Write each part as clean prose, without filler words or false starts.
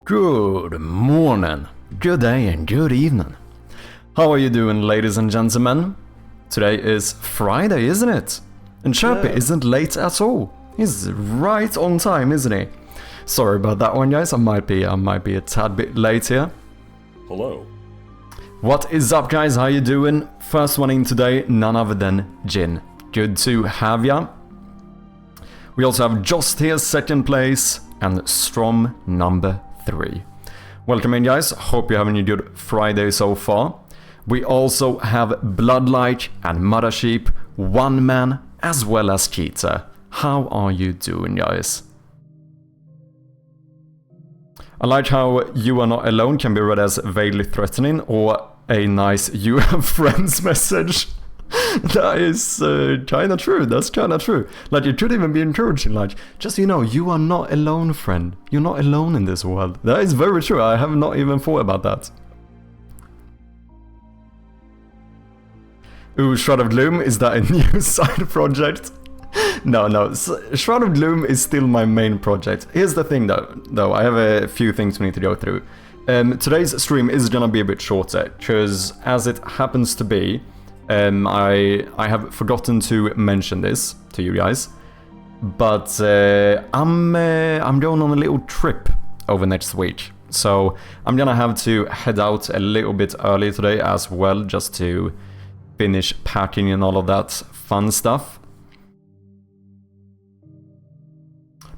Good morning, good day and good evening. How are you doing, ladies and gentlemen? Today is Friday, isn't it? And Chirpy isn't late at all. He's right on time, isn't he? Sorry about that one, guys. I might be a tad bit late here. Hello. What is up, guys? How you doing? First one in today, none other than Jin. Good to have ya. We also have Jost here, second place, and Strom number 3. Welcome in, guys. Hope you're having a good Friday so far. We also have Bloodlight and Mother-Sheep, One Man, as well as Cheetah. How are you doing, guys? I like how "you are not alone" can be read as vaguely threatening or a nice "you have friends" message. That is kinda true, that's kinda true. Like, it could even be encouraging, like, just so you know, you are not alone, friend. You're not alone in this world. That is very true, I have not even thought about that. Ooh, Shroud of Gloom, is that a new side project? No, Shroud of Gloom is still my main project. Here's the thing though, I have a few things we need to go through. Today's stream is gonna be a bit shorter, because as it happens to be, I have forgotten to mention this to you guys, but I'm going on a little trip over next week, so I'm gonna have to head out a little bit early today as well, just to finish packing and all of that fun stuff.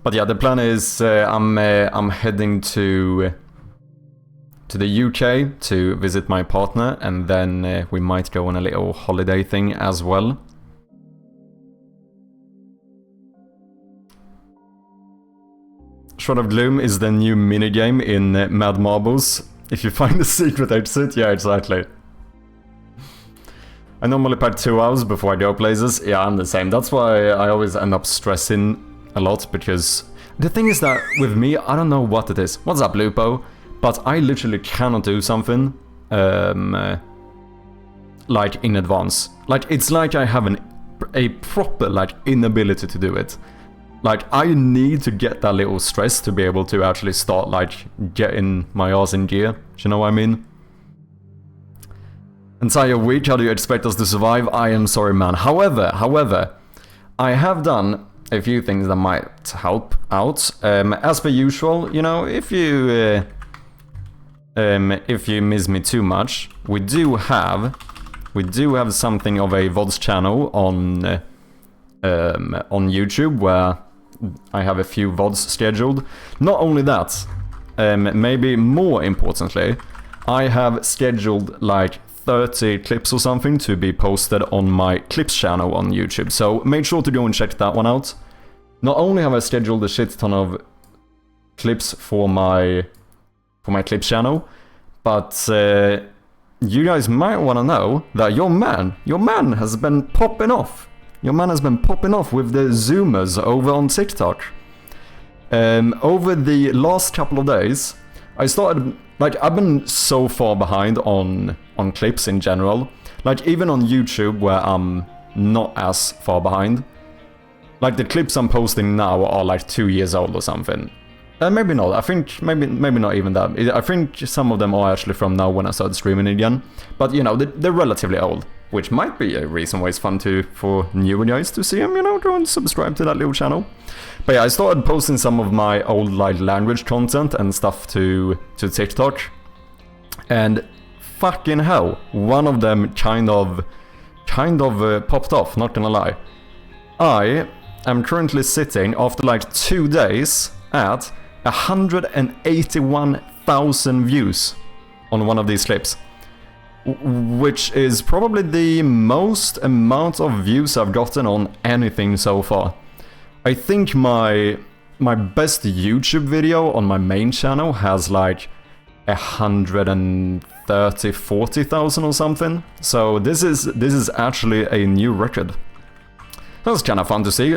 But yeah, the plan is I'm heading to the UK to visit my partner, and then we might go on a little holiday thing as well. Shroud of Gloom is the new minigame in Mad Marbles. If you find the secret exit, yeah, exactly. I normally pack 2 hours before I go places. Yeah, I'm the same. That's why I always end up stressing a lot, because the thing is that with me, I don't know what it is. What's up, Lupo? But I literally cannot do something, like, in advance. Like, it's like I have a proper, like, inability to do it. Like, I need to get that little stress to be able to actually start, like, getting my ass in gear. Do you know what I mean? Entire week, how do you expect us to survive? I am sorry, man. However, I have done a few things that might help out. As per usual, you know, if you miss me too much, we do have something of a VODs channel on YouTube, where I have a few VODs scheduled. Not only that, maybe more importantly, I have scheduled like 30 clips or something to be posted on my clips channel on YouTube, so make sure to go and check that one out. Not only have I scheduled a shit ton of clips for my clips channel, but you guys might want to know that your man has been popping off. Your man has been popping off with the Zoomers over on TikTok. Over the last couple of days, I started, like, I've been so far behind on clips in general. Like, even on YouTube, where I'm not as far behind. Like, the clips I'm posting now are like 2 years old or something. Maybe not. I think maybe not even that. I think some of them are actually from now when I started streaming again. But, you know, they're relatively old, which might be a reason why it's fun for newer guys to see them, you know, go and subscribe to that little channel. But yeah, I started posting some of my old, like, language content and stuff to TikTok. And fucking hell, one of them kind of popped off, not gonna lie. I am currently sitting, after like 2 days, at 181,000 views on one of these clips, which is probably the most amount of views I've gotten on anything so far. I think my best YouTube video on my main channel has like 130,000-40,000 or something. So this is actually a new record. That's kind of fun to see.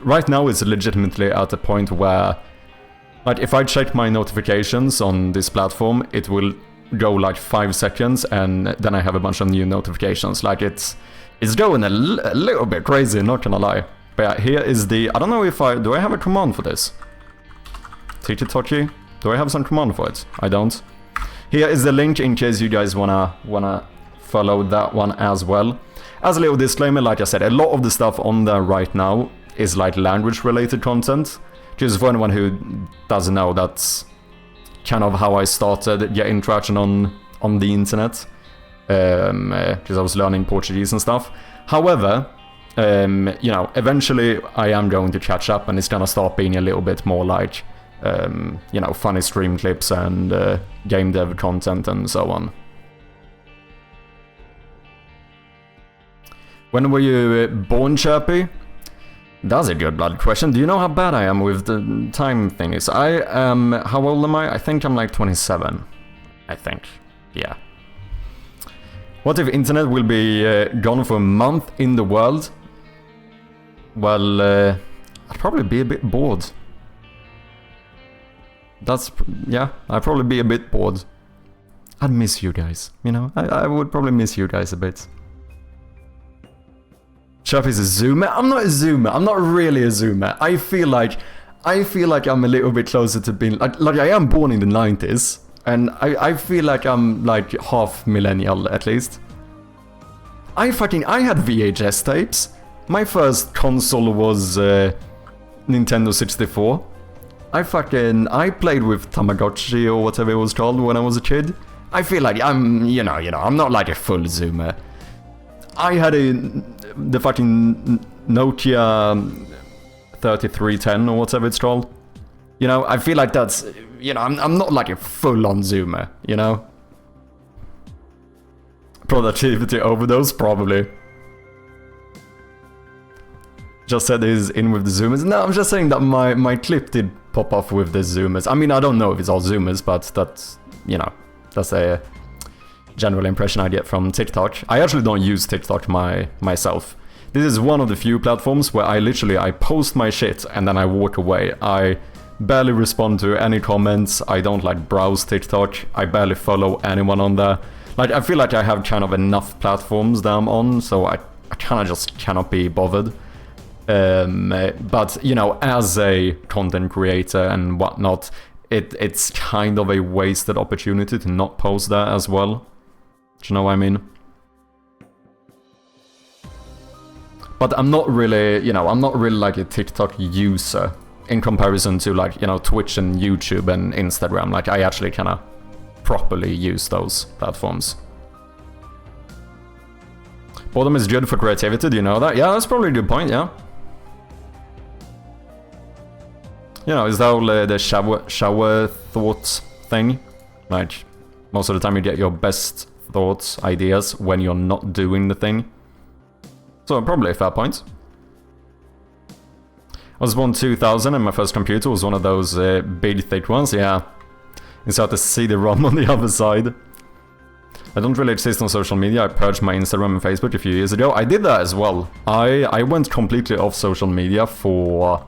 Right now it's legitimately at a point where, like, if I check my notifications on this platform, it will go like 5 seconds, and then I have a bunch of new notifications. Like, it's going a little bit crazy, not gonna lie. But yeah, here is the, I don't know if do I have a command for this? Tiki-toki? Do I have some command for it? I don't. Here is the link in case you guys wanna follow that one as well. As a little disclaimer, like I said, a lot of the stuff on there right now is like language related content. Just for anyone who doesn't know, that's kind of how I started getting traction on the internet. Because I was learning Portuguese and stuff. However, you know, eventually I am going to catch up and it's gonna start being a little bit more like, you know, funny stream clips and game dev content and so on. When were you born, Chirpy? That's a good blood question. Do you know how bad I am with the time thingies? I am... How old am I? I think I'm like 27. I think. Yeah. What if internet will be gone for a month in the world? Well, I'd probably be a bit bored. That's... Yeah, I'd probably be a bit bored. I'd miss you guys, you know? I would probably miss you guys a bit. Chirpy's a zoomer? I'm not a zoomer. I'm not really a zoomer. I feel like I'm a little bit closer to being... Like I am born in the 90s. And I feel like I'm like half millennial at least. I had VHS tapes. My first console was Nintendo 64. I played with Tamagotchi or whatever it was called when I was a kid. I feel like I'm, you know, I'm not like a full zoomer. I had the fucking Nokia 3310 or whatever it's called. You know, I feel like that's, you know, I'm not like a full-on zoomer, you know? Productivity overdose, probably. Just said he's in with the zoomers. No, I'm just saying that my clip did pop off with the zoomers. I mean, I don't know if it's all zoomers, but that's, you know, that's a general impression I get from TikTok. I actually don't use TikTok myself. This is one of the few platforms where I post my shit and then I walk away. I barely respond to any comments. I don't like browse TikTok. I barely follow anyone on there. Like, I feel like I have kind of enough platforms that I'm on, so I kind of just cannot be bothered. But, you know, as a content creator and whatnot, it's kind of a wasted opportunity to not post that as well. Do you know what I mean? But I'm not really, you know, I'm not really like a TikTok user in comparison to like, you know, Twitch and YouTube and Instagram. Like, I actually kind of properly use those platforms. Boredom is good for creativity, do you know that? Yeah, that's probably a good point, yeah. You know, is that all the shower thoughts thing? Like, most of the time you get your best thoughts, ideas, when you're not doing the thing. So, probably a fair point. I was born 2000 and my first computer was one of those big, thick ones, yeah. Insert the CD-ROM on the other side. I don't really exist on social media. I purged my Instagram and Facebook a few years ago. I did that as well. I went completely off social media for...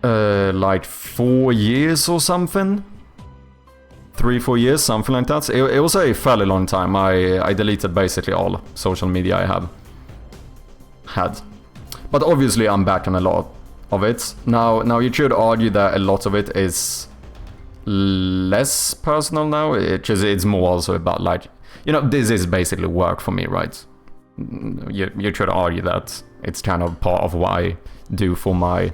like 4 years or something? 3-4 years, something like that. It was a fairly long time. I deleted basically all social media I have had. But obviously I'm back on a lot of it. Now you could argue that a lot of it is less personal now. It's more also about like, you know, this is basically work for me, right? You could argue that it's kind of part of what I do for my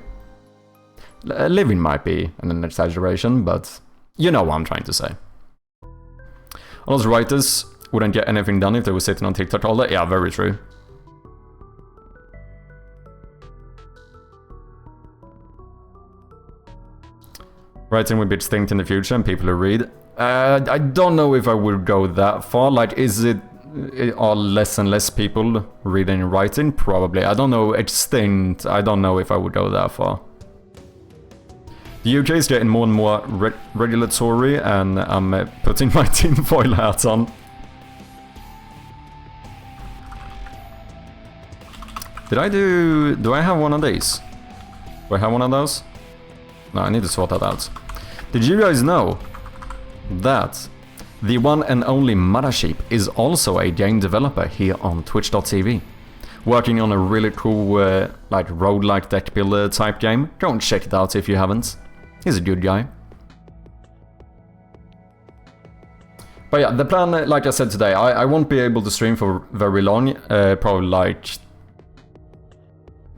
living. Might be an exaggeration, but you know what I'm trying to say. All those writers wouldn't get anything done if they were sitting on TikTok all day. Yeah, very true. Writing will be extinct in the future and people who read. I don't know if I would go that far. Like, are less and less people reading and writing? Probably. I don't know, extinct. I don't know if I would go that far. The UK is getting more and more regulatory, and I'm putting my tinfoil hat on. Do I have one of these? Do I have one of those? No, I need to sort that out. Did you guys know that the one and only Mothership is also a game developer here on Twitch.tv? Working on a really cool, like, roguelike deck builder type game. Go and check it out if you haven't. He's a good guy. But yeah, the plan, like I said today, I won't be able to stream for very long, probably like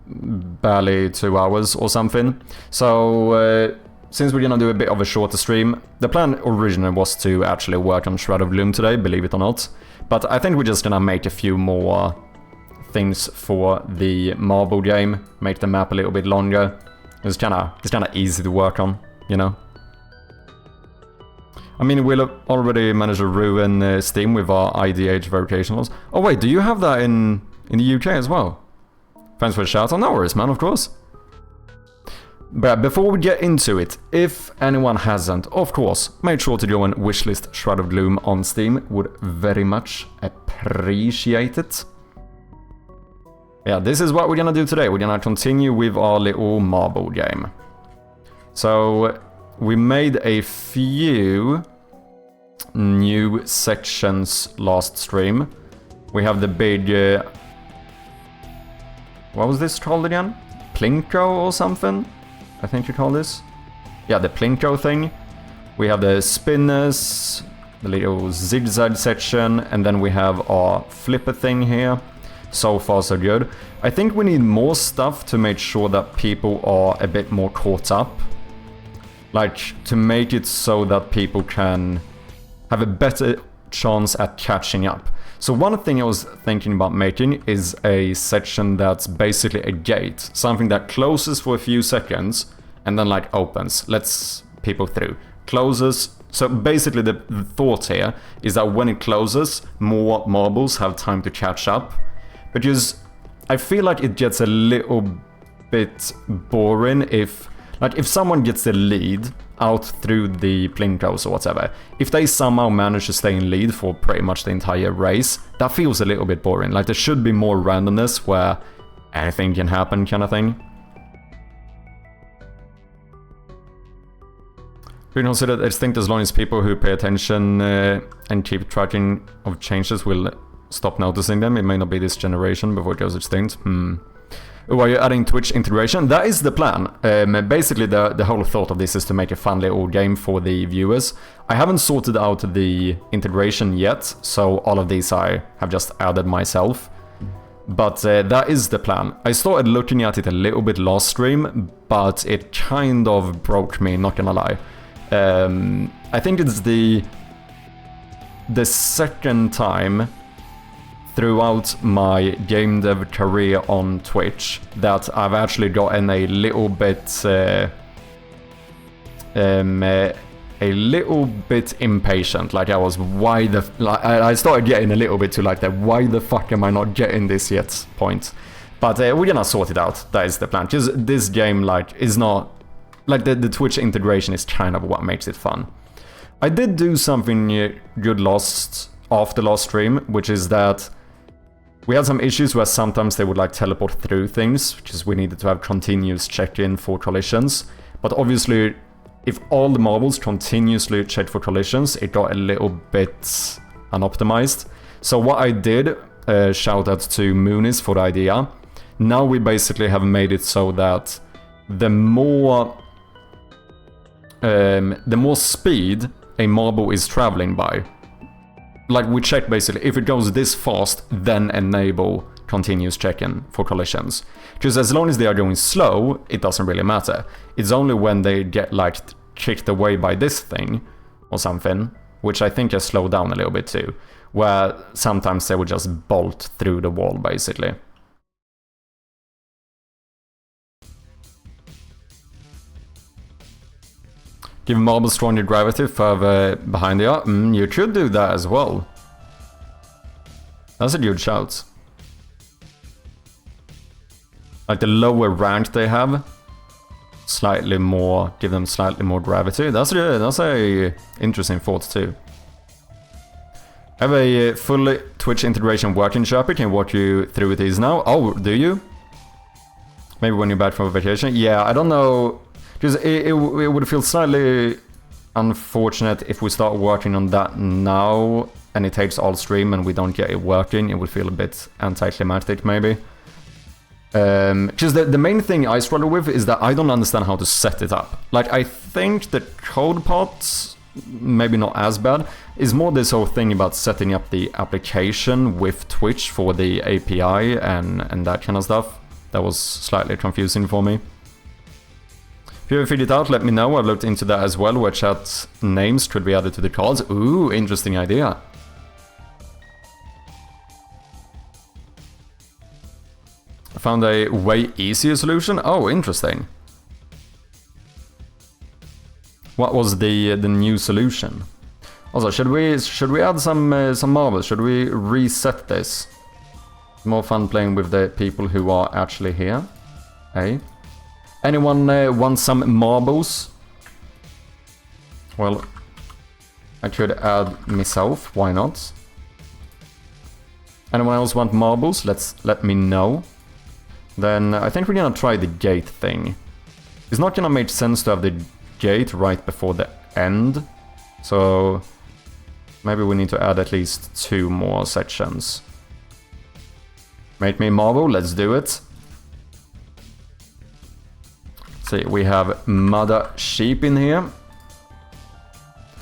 barely 2 hours or something. So since we're gonna do a bit of a shorter stream, the plan originally was to actually work on Shroud of Gloom today, believe it or not. But I think we're just gonna make a few more things for the marble game, make the map a little bit longer. It's kinda easy to work on, you know? I mean, we'll already managed to ruin Steam with our IDH verification laws. Oh wait, do you have that in the UK as well? Thanks for the shout out. No worries, man, of course. But before we get into it, if anyone hasn't, of course, make sure to join Wishlist Shroud of Gloom on Steam. Would very much appreciate it. Yeah, this is what we're gonna do today. We're gonna continue with our little marble game. So we made a few new sections last stream. We have the big... what was this called again? Plinko or something? I think you call this? Yeah, the Plinko thing. We have the spinners, the little zigzag section, and then we have our flipper thing here. So far so good. I think we need more stuff to make sure that people are a bit more caught up. Like, to make it so that people can have a better chance at catching up. So one thing I was thinking about making is a section that's basically a gate. Something that closes for a few seconds and then like opens, lets people through. Closes. So basically the thought here is that when it closes, more marbles have time to catch up. Because I feel like it gets a little bit boring if someone gets the lead out through the Plinkos or whatever, if they somehow manage to stay in lead for pretty much the entire race, that feels a little bit boring. Like, there should be more randomness where anything can happen kind of thing. We consider that extinct as long as people who pay attention and keep tracking of changes will stop noticing them. It may not be this generation before it goes extinct. Oh, are you adding Twitch integration? That is the plan. Basically, the whole thought of this is to make a fun little game for the viewers. I haven't sorted out the integration yet, so all of these I have just added myself. But that is the plan. I started looking at it a little bit last stream, but it kind of broke me, not gonna lie. I think it's the second time throughout my game dev career on Twitch that I've actually gotten a little bit impatient. Like, I was, I started getting a little bit to like the why the fuck am I not getting this yet point. But we're gonna sort it out. That is the plan. Because this game like is not like the Twitch integration is kind of what makes it fun. I did do something good after last stream, which is that we had some issues where sometimes they would like teleport through things, because we needed to have continuous check-in for collisions. But obviously, if all the marbles continuously check for collisions, it got a little bit unoptimized. So what I did, shout out to Moonis for the idea, now we basically have made it so that the more speed a marble is traveling by, like, we check basically, if it goes this fast, then enable continuous check-in for collisions. Because as long as they are going slow, it doesn't really matter. It's only when they get, like, kicked away by this thing, or something, which I think has slowed down a little bit too, where sometimes they would just bolt through the wall, basically. Give marble stronger gravity further behind the art. You could do that as well. That's a good shout. Like, the lower rank they have, slightly more, give them slightly more gravity. That's a interesting thought too. I have a full Twitch integration working, Sharpie. Can walk you through these now. Oh, do you? Maybe when you're back from vacation. Yeah, I don't know. Because it would feel slightly unfortunate if we start working on that now and it takes all stream and we don't get it working. It would feel a bit anticlimactic, maybe. Because the main thing I struggle with is that I don't understand how to set it up. Like, I think the code part, maybe not as bad, is more this whole thing about setting up the application with Twitch for the API and that kind of stuff. That was slightly confusing for me. If you ever figured it out, let me know. I've looked into that as well, where chat names could be added to the cards. Ooh, interesting idea. I found a way easier solution. Oh, interesting. What was the new solution? Also, should we add some marbles? Should we reset this? More fun playing with the people who are actually here. Hey, anyone want some marbles? Well, I could add myself. Why not? Anyone else want marbles? Let me know. Then I think we're gonna try the gate thing. It's not gonna make sense to have the gate right before the end, so maybe we need to add at least 2 more sections. Make me marble, let's do it. See, we have mother sheep in here.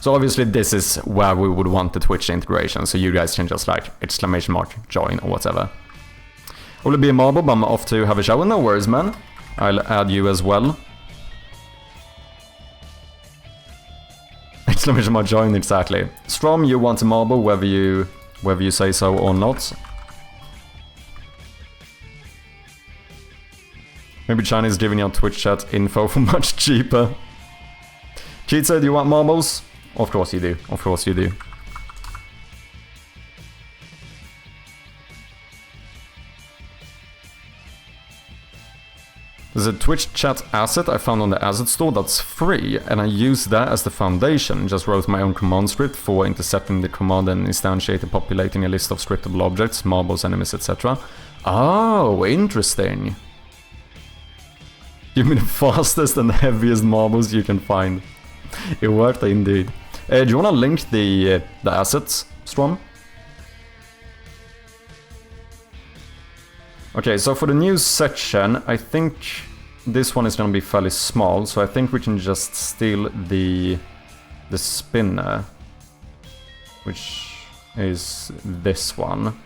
So obviously this is where we would want the Twitch integration, so you guys can just like !join or whatever. Will it be a marble, but I'm off to have a shower? No worries, man. I'll add you as well. !join, exactly. Strom, you want a marble, whether you say so or not. Maybe China is giving out Twitch chat info for much cheaper. Cheetah, do you want marbles? Of course you do. Of course you do. There's a Twitch chat asset I found on the asset store that's free, and I use that as the foundation. Just wrote my own command script for intercepting the command and instantiating, populating a list of scriptable objects, marbles, enemies, etc. Oh, interesting. Give me the fastest and heaviest marbles you can find. It worked indeed. Do you want to link the assets, Strom? Okay, so for the new section, I think this one is going to be fairly small, so I think we can just steal the spinner, which is this one.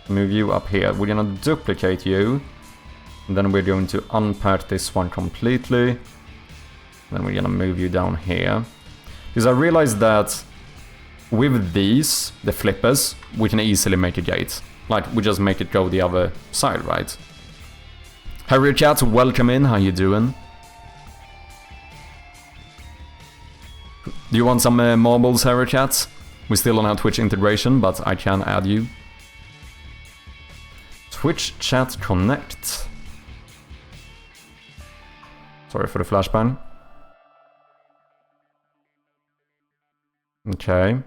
Move you up here. We're going to duplicate you. And then we're going to unpack this one completely. Then we're gonna move you down here. Because I realized that with these, the flippers, we can easily make a gate. Like, we just make it go the other side, right? Harry Chat, welcome in, how you doing? Do you want some marbles, Harry Chat? We still don't have Twitch integration, but I can add you. Twitch Chat Connect. Sorry for the flashbang. Okay.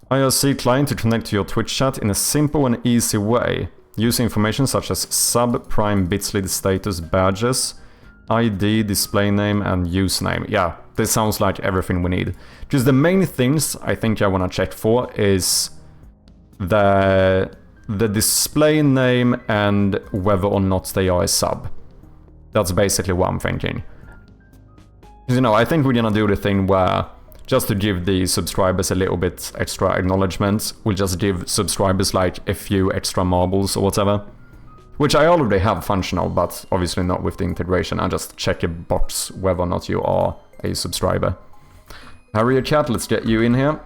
IRC client to connect to your Twitch chat in a simple and easy way. Use information such as sub, prime, bits lead status, badges, ID, display name, and username. Yeah, this sounds like everything we need. Just the main things I think I want to check for is the display name and whether or not they are a sub. That's basically what I'm thinking. You know, I think we're gonna do the thing where, just to give the subscribers a little bit extra acknowledgement, we'll just give subscribers like a few extra marbles or whatever. Which I already have functional, but obviously not with the integration. I just check a box whether or not you are a subscriber. Harrier Cat, let's get you in here.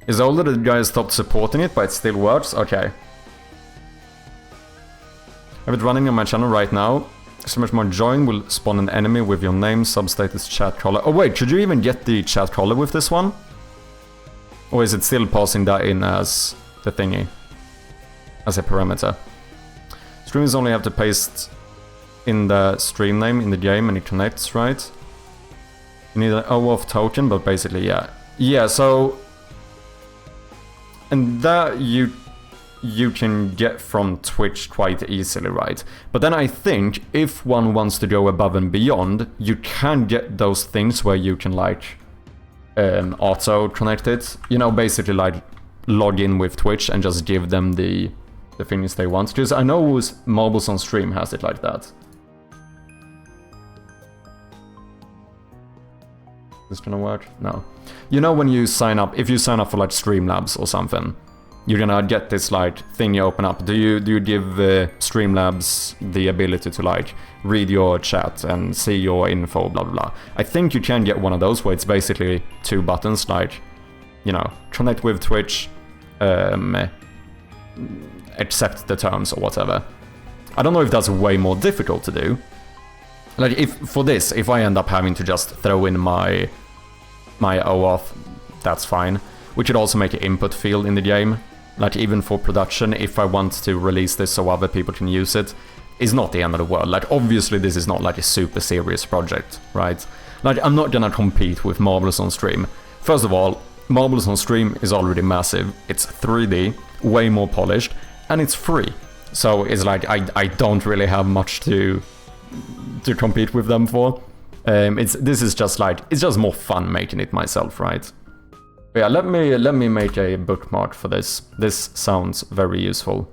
Is older the guy stopped supporting it, but it still works? Okay. I have it running on my channel right now. So much more join will spawn an enemy with your name, substatus, chat caller. Oh wait, should you even get the chat caller with this one? Or is it still passing that in as the thingy? As a parameter? Streamers only have to paste in the stream name in the game and it connects, right? You need an OAuth token, but basically, yeah. Yeah, so... And that you you can get from Twitch quite easily, right? But then I think if one wants to go above and beyond, you can get those things where you can like auto connect it. You know, basically like log in with Twitch and just give them the things they want. Because I know Marbles on Stream has it like that. Is this gonna work? No. You know when you sign up, if you sign up for like Streamlabs or something, you're gonna get this like thing you open up. Do you give Streamlabs the ability to like read your chat and see your info, blah blah blah? I think you can get one of those where it's basically 2 buttons, like, you know, connect with Twitch, accept the terms or whatever. I don't know if that's way more difficult to do. Like if I end up having to just throw in my OAuth, that's fine. We could also make an input field in the game. Like even for production, if I want to release this so other people can use it, is not the end of the world. Like obviously this is not like a super serious project, right? Like I'm not gonna compete with Marvelous on Stream. First of all, Marvelous on Stream is already massive. It's 3D, way more polished, and it's free. So it's like I don't really have much to compete with them for. This is just like, it's just more fun making it myself, right? But yeah, let me make a bookmark for this. This sounds very useful.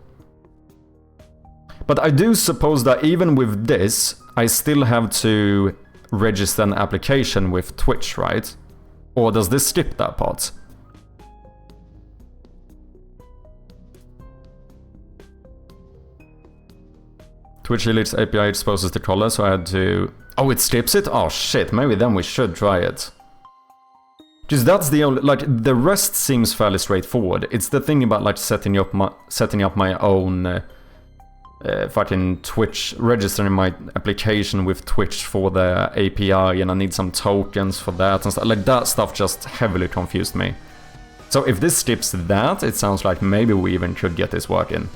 But I do suppose that even with this, I still have to register an application with Twitch, right? Or does this skip that part? Twitch Elite's API exposes the collar, so I had to... Oh, it skips it? Oh shit, maybe then we should try it. Because that's the only... Like, the rest seems fairly straightforward. It's the thing about, like, setting up my own... fucking Twitch, registering my application with Twitch for the API, and I need some tokens for that and stuff. Like, that stuff just heavily confused me. So if this skips that, it sounds like maybe we even could get this working.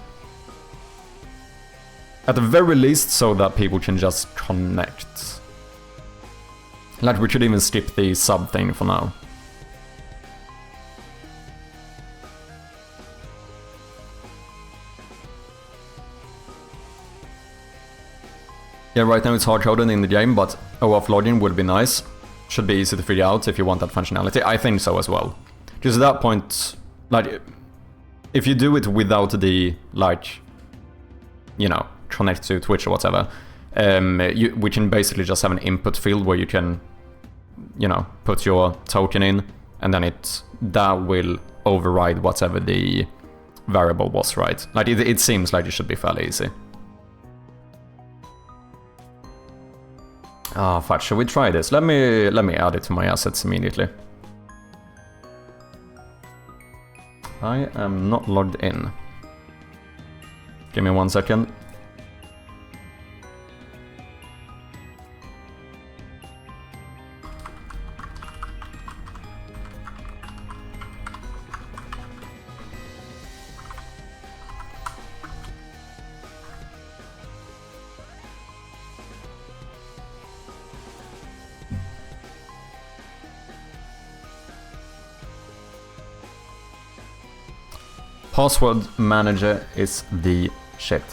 At the very least, so that people can just connect. Like, we could even skip the sub thing for now. Yeah, right now it's hard-coded in the game, but OAuth login would be nice. Should be easy to figure out if you want that functionality. I think so as well. Because at that point, like, if you do it without the, like, you know, connect to Twitch or whatever, we can basically just have an input field where you can, you know, put your token in, and then that will override whatever the variable was, right? Like, it seems like it should be fairly easy. Ah, fuck, should we try this? Let me add it to my assets immediately. I am not logged in. Give me 1 second. Password manager is the shit.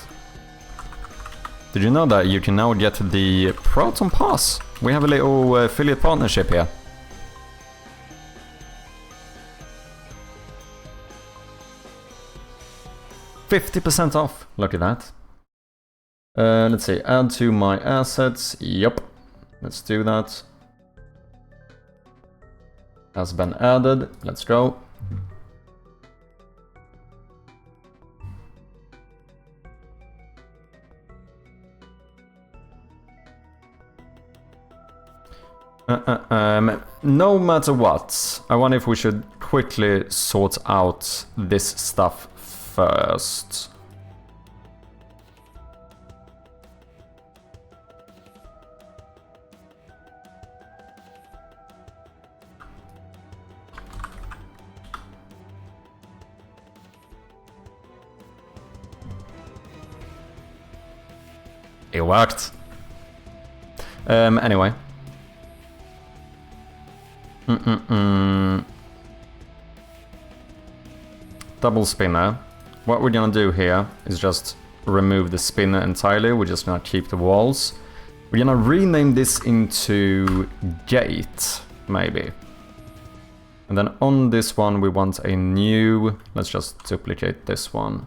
Did you know that you can now get the Proton Pass? We have a little affiliate partnership here. $50% off. Look at that. Let's see. Add to my assets. Yup. Let's do that. Has been added. Let's go. No matter what, I wonder if we should quickly sort out this stuff first. It worked. Anyway. Double spinner. what we're gonna do here is just remove the spinner entirely. We're just gonna keep the walls. We're gonna rename this into gate, maybe. And then on this one, we want a new... Let's just duplicate this one.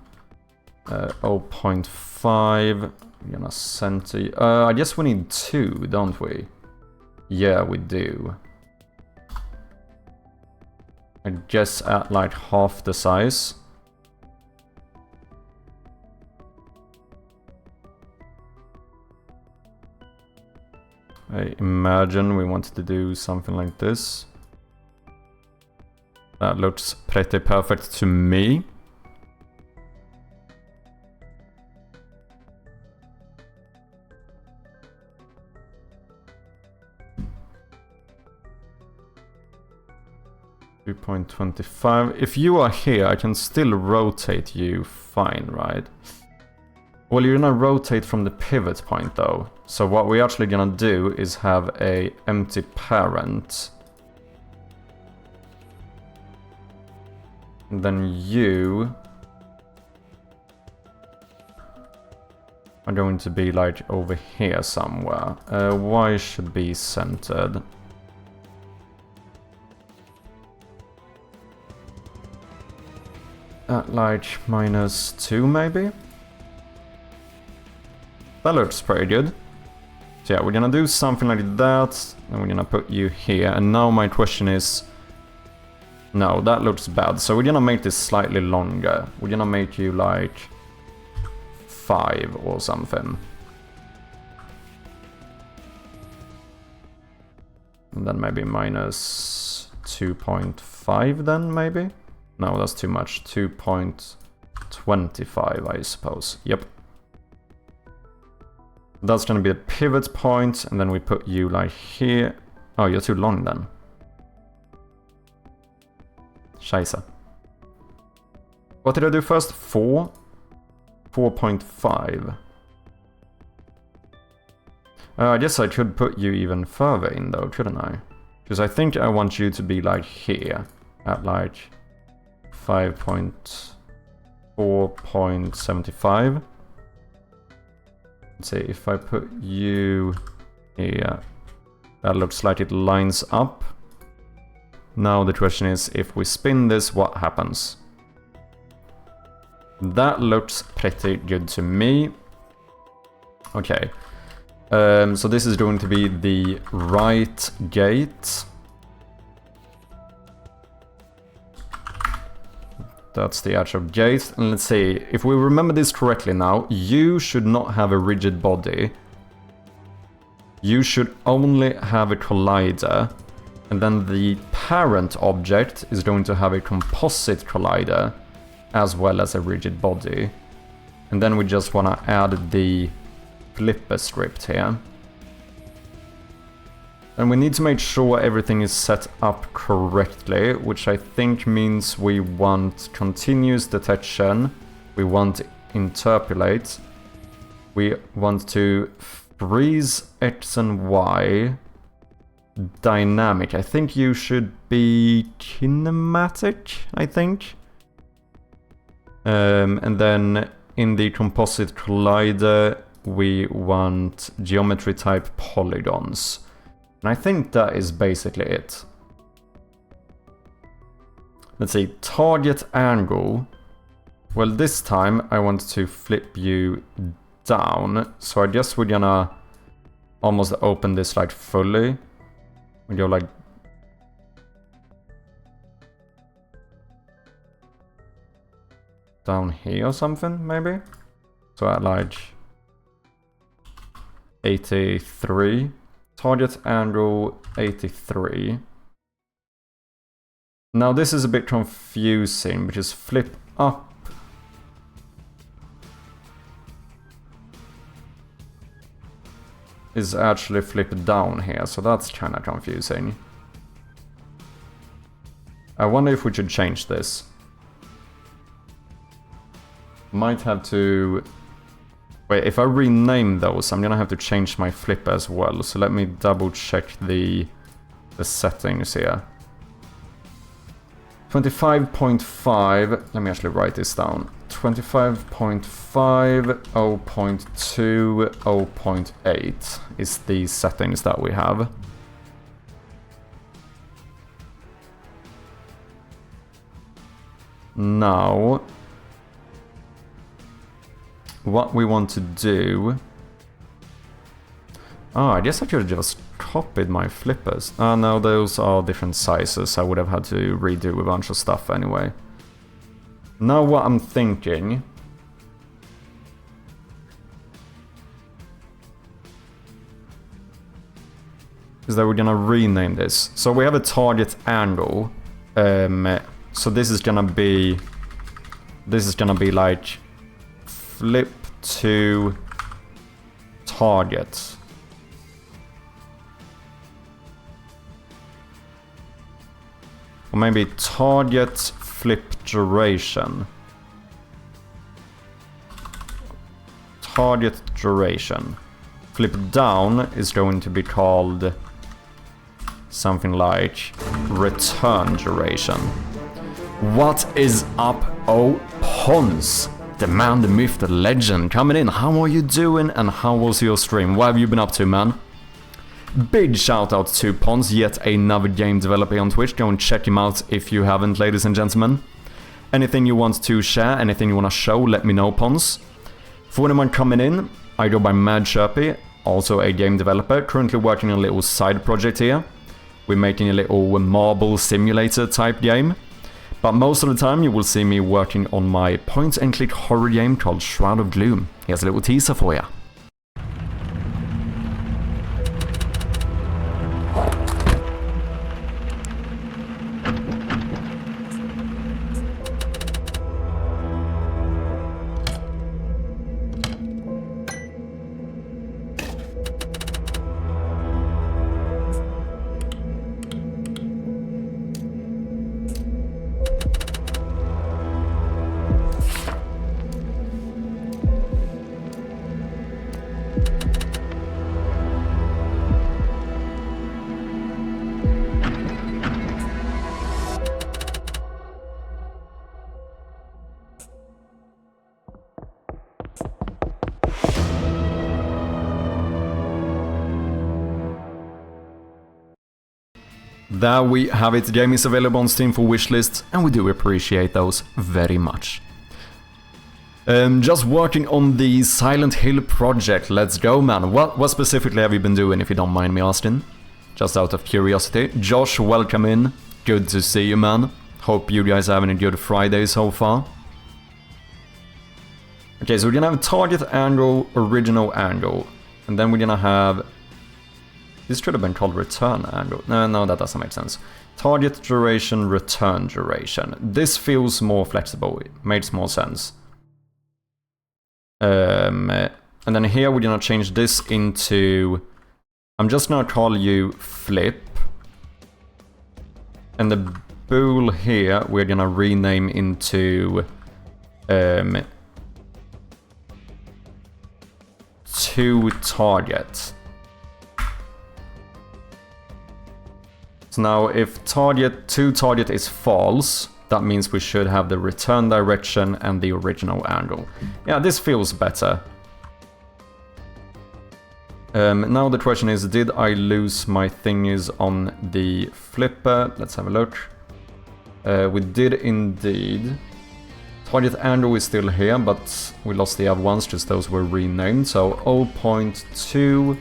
0.5. We're gonna center... I guess we need 2, don't we? Yeah, we do. I guess at like half the size. I imagine we wanted to do something like this. That looks pretty perfect to me. .25. If you are here, I can still rotate you fine, right? Well, you're gonna rotate from the pivot point though. So what we're actually gonna do is have a empty parent. And then you are going to be like over here somewhere. Y should be centered. At like -2 maybe? That looks pretty good. So yeah, we're gonna do something like that, and we're gonna put you here. And now my question is... No, that looks bad. So we're gonna make this slightly longer. We're gonna make you like 5 or something. And then maybe -2.5 then, maybe? No, that's too much. 2.25, I suppose. Yep. That's gonna be a pivot point, and then we put you like here. Oh, you're too long then. Scheisse. What did I do first? 4? 4.5. I guess I could put you even further in though, shouldn't I? Because I think I want you to be like here, at like 4.75. Let's see, if I put you here, that looks like it lines up. Now the question is, if we spin this, what happens? That looks pretty good to me. Okay. So this is going to be the right gate. That's the actual gate. And let's see, if we remember this correctly now, you should not have a rigid body. You should only have a collider. And then the parent object is going to have a composite collider as well as a rigid body. And then we just want to add the flipper script here. And we need to make sure everything is set up correctly, which I think means we want continuous detection, we want interpolate, we want to freeze X and Y, dynamic. I think you should be kinematic, I think. And then in the composite collider, we want geometry type polygons. And I think that is basically it. Let's see, target angle. Well, this time I want to flip you down. So I guess we're gonna almost open this like fully. We go like... down here or something, maybe? So at like 83. Target angle 83. Now this is a bit confusing, because flip up is actually flip down here, so that's kind of confusing. I wonder if we should change this. Might have to... Wait, if I rename those, I'm gonna have to change my flip as well. So let me double check the settings here. 25.5, let me actually write this down. 25.5, 0.2, 0.8 is the settings that we have. Now, what we want to do... I guess I could have just copied my flippers. No, those are different sizes. I would have had to redo a bunch of stuff anyway. Now what I'm thinking... is that we're gonna rename this. So we have a target angle. So this is gonna be like flip to target. Or maybe target flip duration. Target duration. Flip down is going to be called something like return duration. What is up, oh Pons? The man, the myth, the legend coming in. How are you doing and how was your stream? What have you been up to, man? Big shout out to Pons, yet another game developer on Twitch. Go and check him out if you haven't, ladies and gentlemen. Anything you want to share, anything you want to show, let me know, Pons. For anyone coming in, I go by Mad Sherpy, also a game developer, currently working on a little side project here. We're making a little marble simulator type game. But most of the time you will see me working on my point-and-click horror game called Shroud of Gloom. Here's a little teaser for ya. There we have it, the game is available on Steam for wishlist, and we do appreciate those very much. Just working on the Silent Hill project, let's go, man. What specifically have you been doing, if you don't mind me asking? Just out of curiosity. Josh, welcome in. Good to see you, man. Hope you guys are having a good Friday so far. Okay, so we're gonna have target angle, original angle, and then we're gonna have... this should have been called return angle. No, that doesn't make sense. Target duration, return duration. This feels more flexible. It makes more sense. And then here we're gonna change this into... I'm just gonna call you flip. And the bool here we're gonna rename into... to target. So now if to target is false, that means we should have the return direction and the original angle. Yeah, this feels better. Now the question is, did I lose my thingies on the flipper? Let's have a look. We did indeed. Target angle is still here, but we lost the other ones, just those were renamed. So 0.2,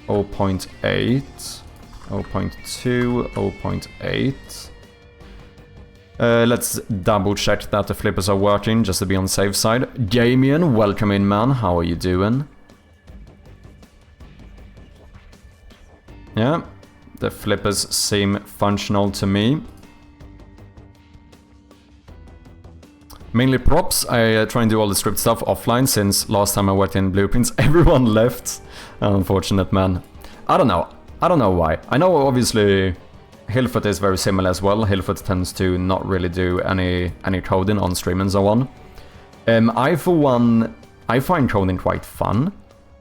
0.8, 0.2, 0.8. Let's double check that the flippers are working, just to be on the safe side. Damien, welcome in, man. How are you doing? Yeah, the flippers seem functional to me. Mainly props. I try and do all the script stuff offline, since last time I worked in Blueprints, everyone left. Unfortunate, man. I don't know why. I know obviously Hillfoot is very similar as well. Hillfoot tends to not really do any coding on stream and so on. I, for one, I find coding quite fun.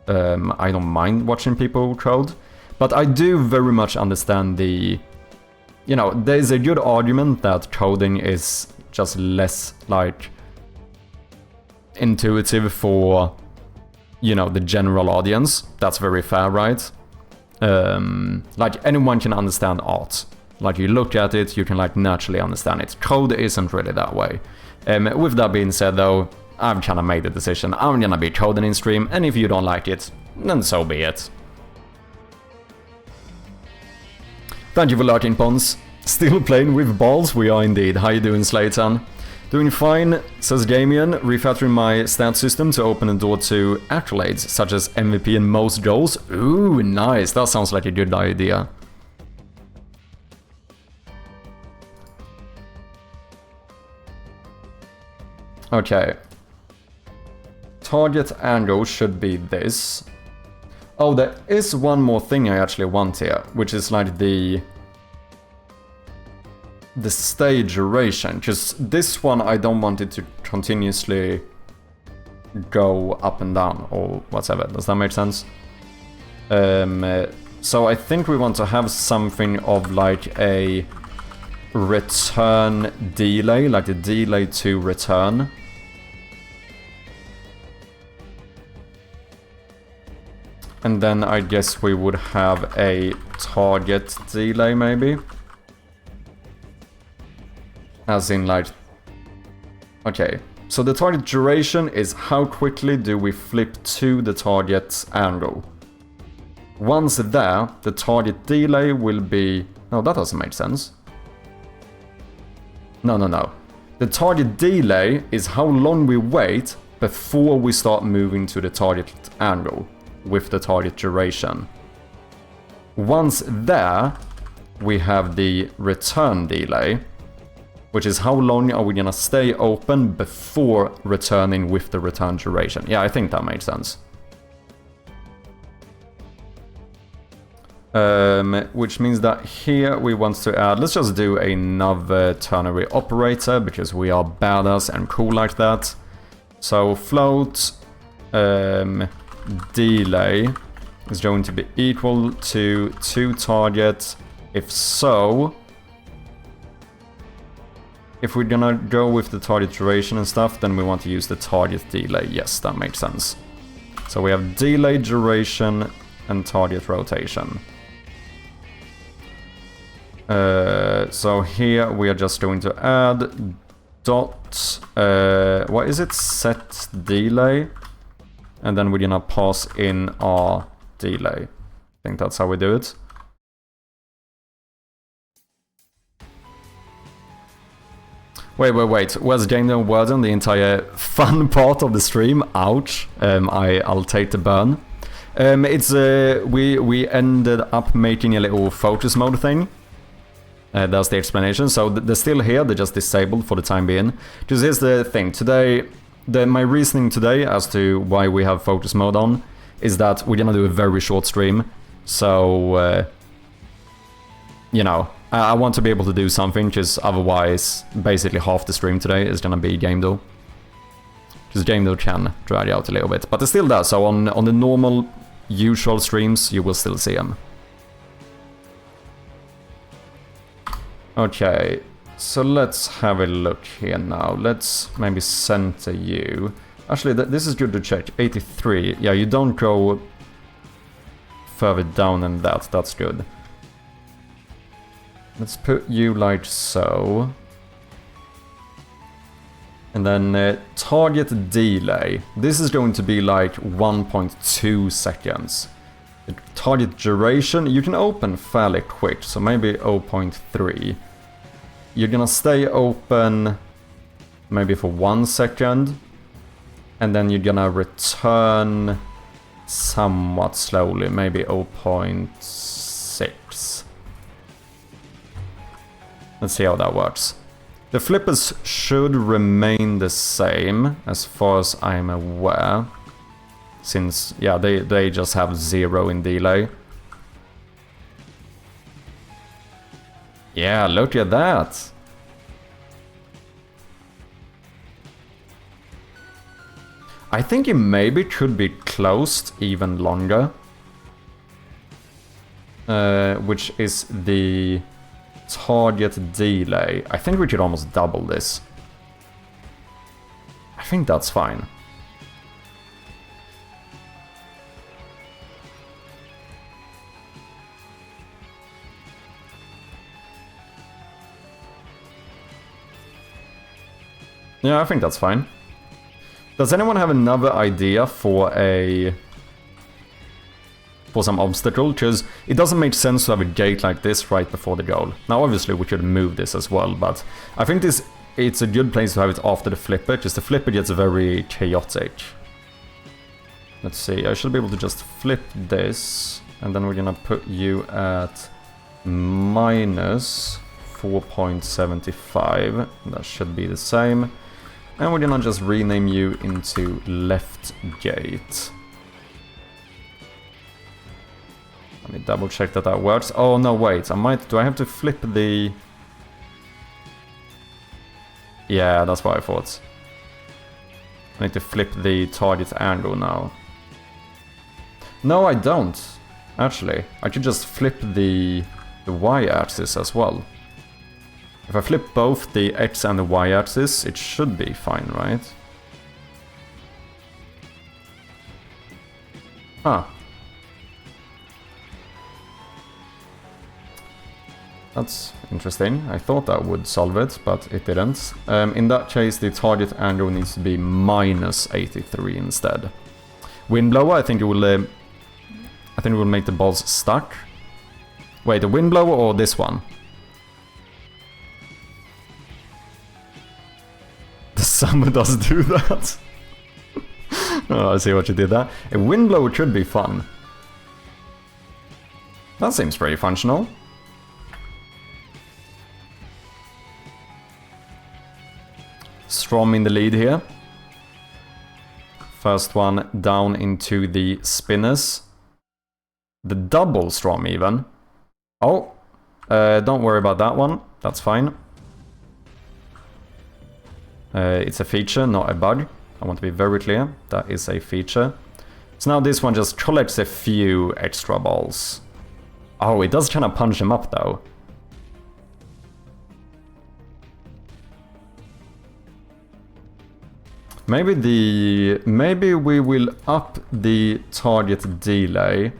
I don't mind watching people code. But I do very much understand the... You know, there's a good argument that coding is just less, like... intuitive for, you know, the general audience. That's very fair, right? Like, anyone can understand art. Like, you look at it, you can, like, naturally understand it. Code isn't really that way. With that being said, though, I've kind of made the decision. I'm gonna be coding in stream, and if you don't like it, then so be it. Thank you for lurking, Pons. Still playing with balls? We are indeed. How you doing, Slayton? Doing fine, says Gamian, refactoring my stat system to open the door to accolades, such as MVP and most goals. Ooh, nice, that sounds like a good idea. Okay. Target angle should be this. Oh, there is one more thing I actually want here, which is like the stage duration, because this one I don't want it to continuously go up and down or whatever. Does that make sense? So I think we want to have something of like a return delay, like the delay to return. And then I guess we would have a target delay maybe. As in like... Okay, so the target duration is how quickly do we flip to the target angle. Once there, the target delay will be... No, that doesn't make sense. No. The target delay is how long we wait before we start moving to the target angle with the target duration. Once there, we have the return delay, which is how long are we gonna stay open before returning with the return duration. Yeah, I think that makes sense. Which means that here we want to add, let's just do another ternary operator, because we are badass and cool like that. So float delay is going to be equal to 2target. If so, if we're gonna go with the target duration and stuff, then we want to use the target delay. Yes, that makes sense. So we have delay duration and target rotation. So here we are just going to add dot, what is it? Set delay. And then we're gonna pass in our delay. I think that's how we do it. Wait. Where's gamedev wording? The entire fun part of the stream? Ouch. I'll take the burn. We ended up making a little focus mode thing. That's the explanation. So they're still here, they're just disabled for the time being. Because here's the thing, today, my reasoning today as to why we have focus mode on is that we're gonna do a very short stream. So, you know, I want to be able to do something, because otherwise, basically half the stream today is gonna be gamedev. Because gamedev can drag out a little bit, but it still does. So on the normal, usual streams, you will still see them. Okay, so let's have a look here now. Let's maybe center you. Actually, this is good to check. 83. Yeah, you don't go further down than that. That's good. Let's put you like so. And then target delay. This is going to be like 1.2 seconds. The target duration, you can open fairly quick, so maybe 0.3. You're gonna stay open maybe for 1 second. And then you're gonna return somewhat slowly, maybe 0.6. Let's see how that works. The flippers should remain the same, as far as I'm aware. Since, yeah, they just have 0 in delay. Yeah, look at that! I think it maybe could be closed even longer. Which is the target delay. I think we could almost double this. I think that's fine. Yeah, I think that's fine. Does anyone have another idea for some obstacle? Because it doesn't make sense to have a gate like this right before the goal. Now, obviously, we could move this as well, but I think it's a good place to have it after the flipper, because the flipper gets very chaotic. Let's see, I should be able to just flip this, and then we're gonna put you at minus 4.75. That should be the same. And we're gonna just rename you into left gate. Let me double check that that works. Oh no, wait, do I have to flip the... Yeah, that's what I thought. I need to flip the target angle now. No, I don't. Actually, I could just flip the y-axis as well. If I flip both the x and the y-axis, it should be fine, right? Huh. That's interesting. I thought that would solve it, but it didn't. In that case, the target angle needs to be minus 83 instead. Windblower, I think it will make the balls stuck. Wait, the windblower or this one? The summer does do that. Oh, I see what you did there. A windblower could be fun. That seems pretty functional. Strom in the lead here. First one down into the spinners. The double Strom even. Oh, don't worry about that one. That's fine. It's a feature, not a bug. I want to be very clear. That is a feature. So now this one just collects a few extra balls. Oh, it does kind of punch him up though. Maybe we will up the target delay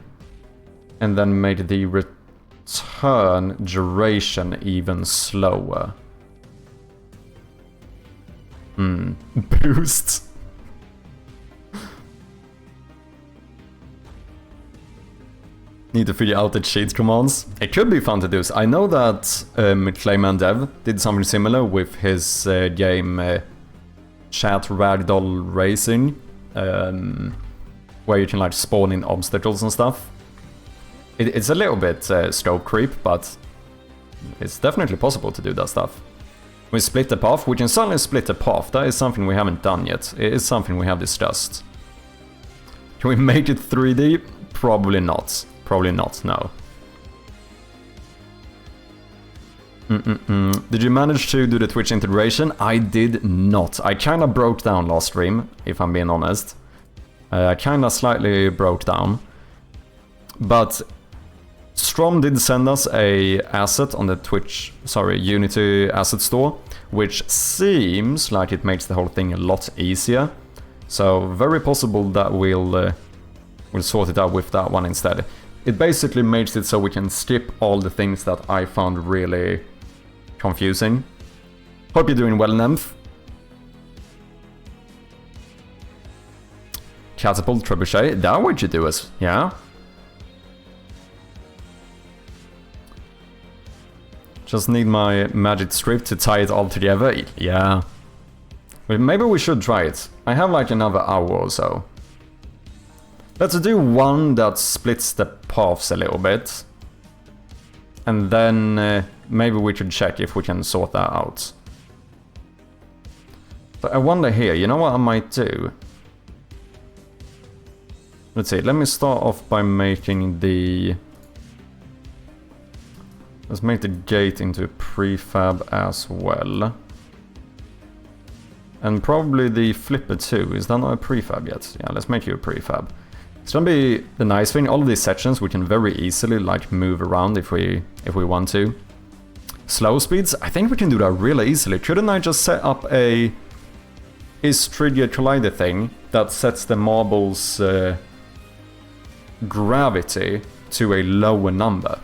and then make the return duration even slower. Boost. Need to figure out the cheat commands. It could be fun to do. I know that gamedev did something similar with his game Chat Ragdoll Racing, where you can like spawn in obstacles and stuff. It's a little bit scope creep, but it's definitely possible to do that stuff. We split the path. We can certainly split the path. That is something we haven't done yet. It is something we have discussed. Can we make it 3D? Probably not. Probably not, no. Did you manage to do the Twitch integration? I did not. I kinda broke down last stream, if I'm being honest. I kinda slightly broke down. But Strom did send us a asset on the Unity asset store, which seems like it makes the whole thing a lot easier. So very possible that we'll sort it out with that one instead. It basically makes it so we can skip all the things that I found really confusing. Hope you're doing well, Nymph. Catapult Trebuchet, that would you do us, yeah? Just need my magic strip to tie it all together, yeah. Well, maybe we should try it. I have like another hour or so. Let's do one that splits the paths a little bit. And then maybe we should check if we can sort that out. But I wonder here, you know what I might do? Let's see, let me start off by making the... Let's make the gate into a prefab as well. And probably the flipper too. Is that not a prefab yet? Yeah, let's make you a prefab. It's gonna be the nice thing. All of these sections we can very easily like move around if we want to. Slow speeds, I think we can do that really easily. Couldn't I just set up a is-trigger collider thing that sets the marble's gravity to a lower number?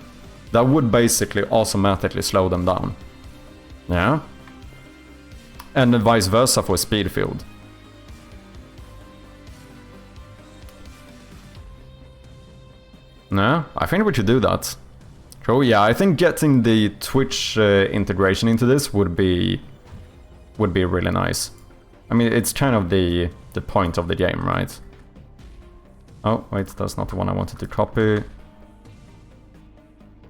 That would basically automatically slow them down. Yeah. And vice versa for speed field. No, I think we should do that. Cool, yeah, I think getting the Twitch integration into this would be really nice. I mean, it's kind of the point of the game, right? Oh, wait, that's not the one I wanted to copy. I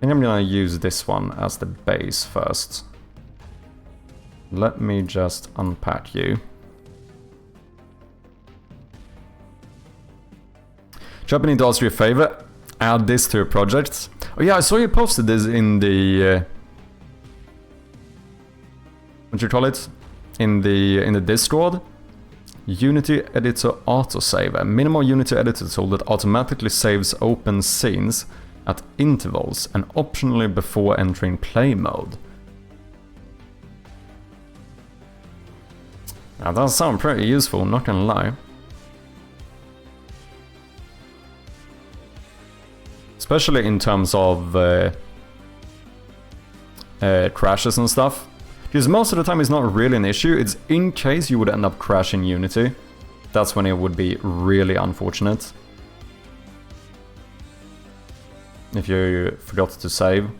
think I'm gonna use this one as the base first. Let me just unpack you. Chop, I need to ask you a favor. Add this to your project. Oh yeah, I saw you posted this in the... what do you call it? In the Discord. Unity Editor Autosave. A minimal Unity Editor tool that automatically saves open scenes at intervals and optionally before entering play mode. Now that sounds pretty useful, not gonna lie. Especially in terms of crashes and stuff. Because most of the time it's not really an issue, it's in case you would end up crashing Unity. That's when it would be really unfortunate. If you forgot to save.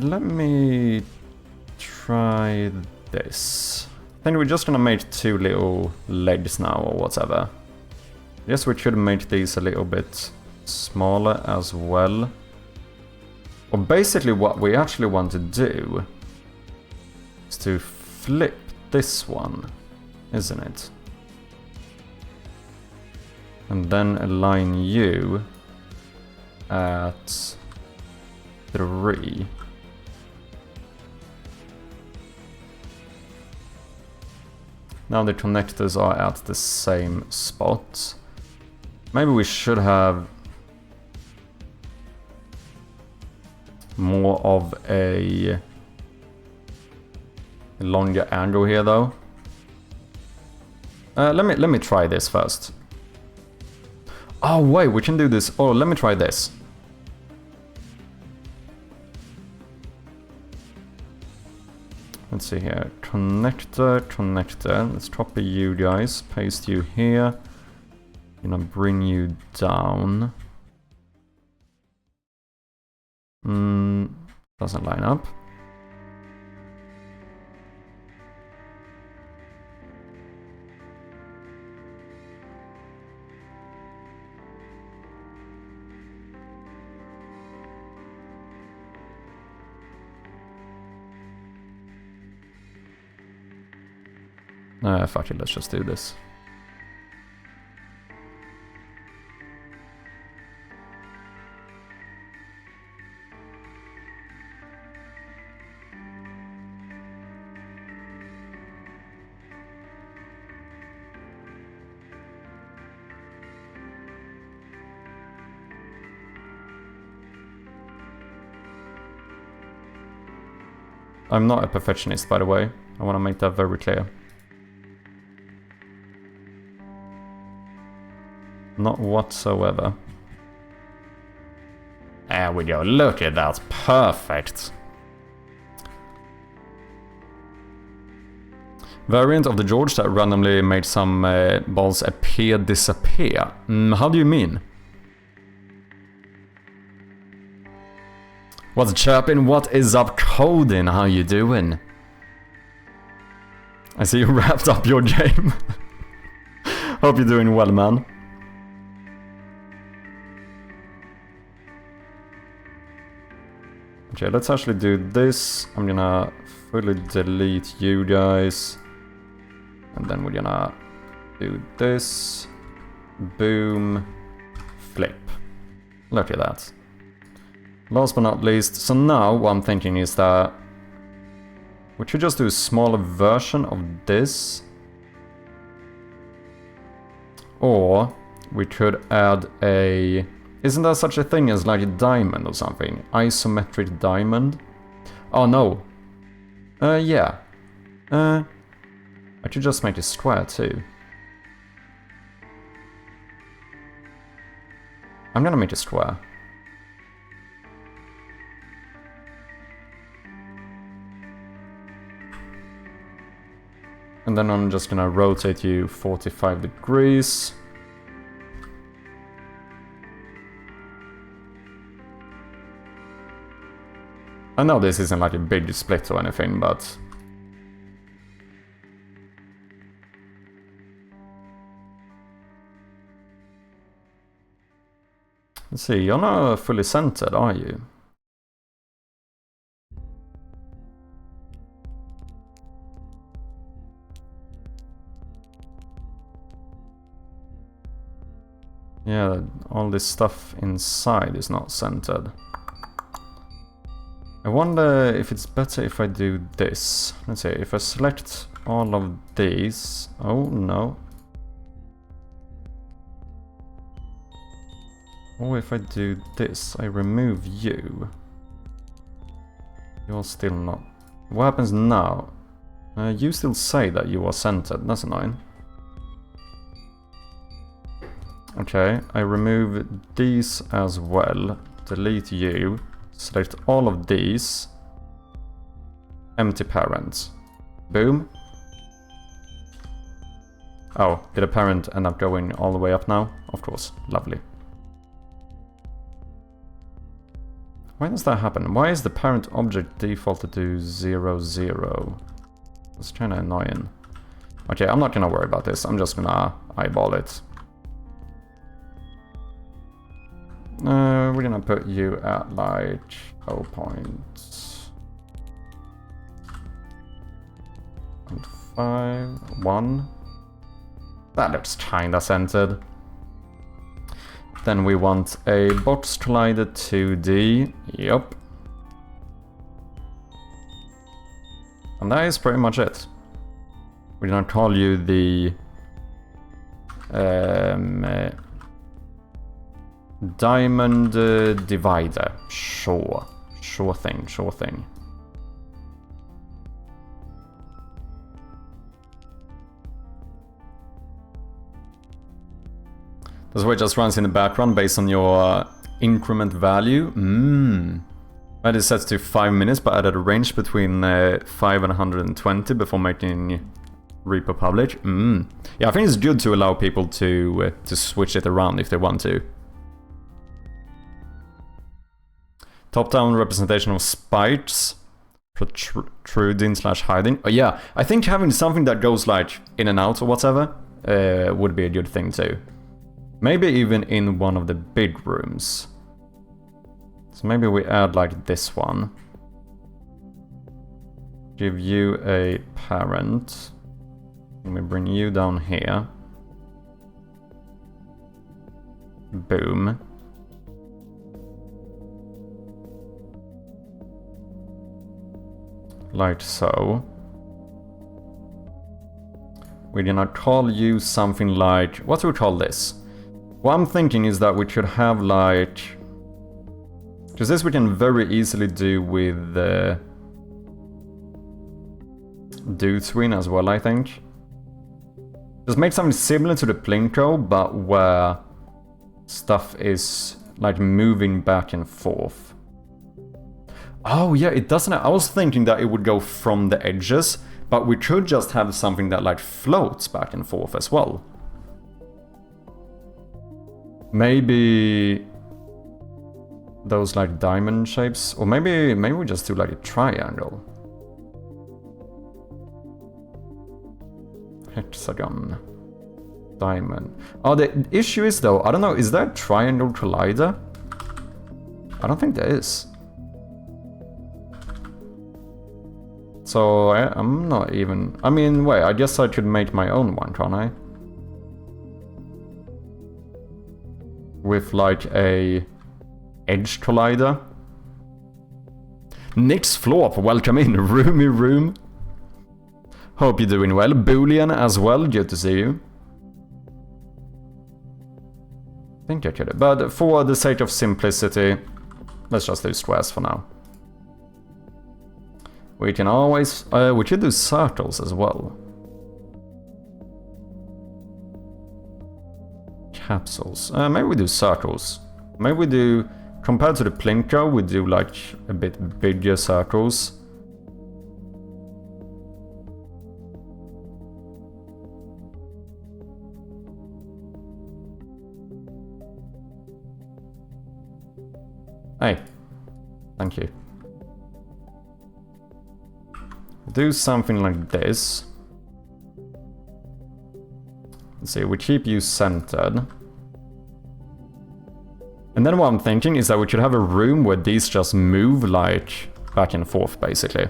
Let me try this. I think we're just gonna make 2 little legs now or whatever. Yes, we could make these a little bit smaller as well. Or basically what we actually want to do is to flip this one, isn't it? And then align you at 3. Now the connectors are at the same spot. Maybe we should have more of a longer angle here though. Let me try this first. Oh wait, we can do this. Oh, let me try this. Let's see here. Connector. Let's copy you guys. Paste you here. Gonna bring you down. Doesn't line up. Fuck it, let's just do this. I'm not a perfectionist, by the way. I want to make that very clear. Not whatsoever. There we go, look at that, perfect. Variant of the George that randomly made some balls appear, disappear. How do you mean? What's chirping? What is up, Codin? How you doing? I see you wrapped up your game. Hope you're doing well, man. Okay, let's actually do this. I'm gonna fully delete you guys. And then we're gonna do this. Boom. Flip. Look at that. Last but not least, so now what I'm thinking is that we should just do a smaller version of this. Or we could add a... Isn't there such a thing as like a diamond or something? Isometric diamond? Oh no. Yeah. I should just make it square too. I'm gonna make a square. And then I'm just gonna rotate you 45 degrees. I know this isn't like a big split or anything, but... Let's see, you're not fully centered, are you? Yeah, all this stuff inside is not centered. I wonder if it's better if I do this. Let's see, if I select all of these... Oh, no. Or if I do this, I remove you. You're still not... What happens now? You still say that you are centered, that's annoying. Okay, I remove these as well. Delete you. Select all of these. Empty parents. Boom. Oh, did a parent end up going all the way up now? Of course, lovely. Why does that happen? Why is the parent object defaulted to 0, 0? That's kinda annoying. Okay, I'm not gonna worry about this. I'm just gonna eyeball it. We're gonna put you at like 0.5, 1. That looks kinda centered. Then we want a box collider 2D. Yup. And that is pretty much it. We're gonna call you the diamond divider. Sure. Sure thing, sure thing. This way just runs in the background based on your increment value. That is set to 5 minutes, but added a range between 5 and 120 before making repo publish. Yeah, I think it's good to allow people to switch it around if they want to. Top-down representation of spikes, protruding / hiding. Oh yeah, I think having something that goes like in and out or whatever would be a good thing too. Maybe even in one of the big rooms. So maybe we add like this one. Give you a parent. Let me bring you down here. Boom. Like so. We're gonna call you something like... What do we call this? What I'm thinking is that we should have like... Because this we can very easily do with Dude Twin as well, I think. Just make something similar to the Plinko, but where stuff is like moving back and forth. Oh yeah, it doesn't... I was thinking that it would go from the edges, but we could just have something that like floats back and forth as well. Maybe those like diamond shapes, or maybe we just do like a triangle. Hexagon. Diamond. Oh, the issue is though, I don't know, is there a triangle collider? I don't think there is. So I'm not even... I mean, wait, I guess I could make my own one, can't I? With like a edge collider. Nick's Flop, welcome in. Roomy room. Hope you're doing well. Boolean as well, good to see you. I think I could, but for the sake of simplicity, let's just do squares for now. We can always... we could do circles as well. Capsules. Maybe we do circles. Maybe we do, compared to the Plinko, we do like a bit bigger circles. Hey, thank you. Do something like this. Let's see, we keep you centered. And then what I'm thinking is that we could have a room where these just move like back and forth, basically.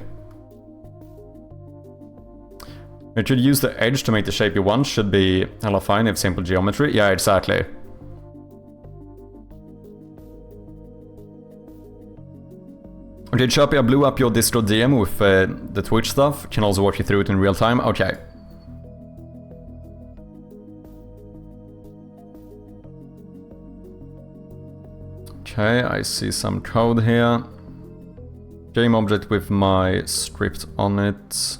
We could use the edge to make the shape you want, should be hella fine if simple geometry. Yeah, exactly. Okay, Chirpy, I blew up your Discord DM with the Twitch stuff. Can also walk you through it in real time. Okay. Okay, I see some code here. Game object with my script on it.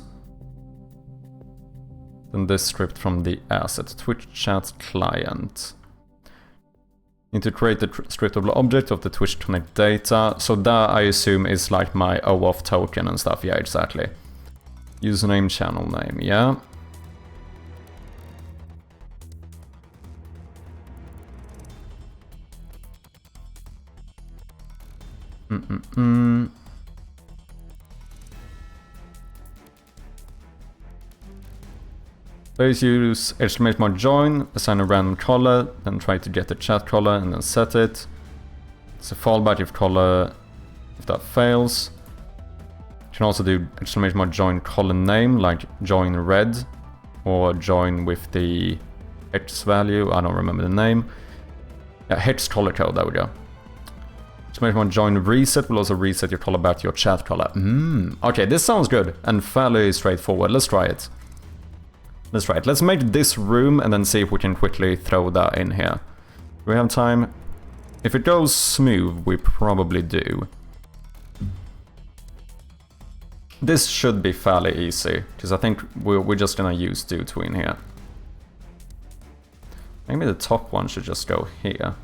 Then this script from the asset. Twitch chat client. Need to create the scriptable object of the Twitch Connect data. So that, I assume, is like my OAuth token and stuff. Yeah, exactly. Username, channel name, yeah. Please use exclamation join, assign a random color, then try to get the chat color and then set it. It's a fallback if color, if that fails. You can also do exclamation join color name, like join red, or join with the hex value, I don't remember the name. Yeah, hex color code, there we go. Exclamation join reset will also reset your color back to your chat color. Okay, this sounds good and fairly straightforward. Let's try it. Let's try it. Let's make this room and then see if we can quickly throw that in here. Do we have time? If it goes smooth, we probably do. This should be fairly easy, because I think we're just gonna use do tween here. Maybe the top one should just go here.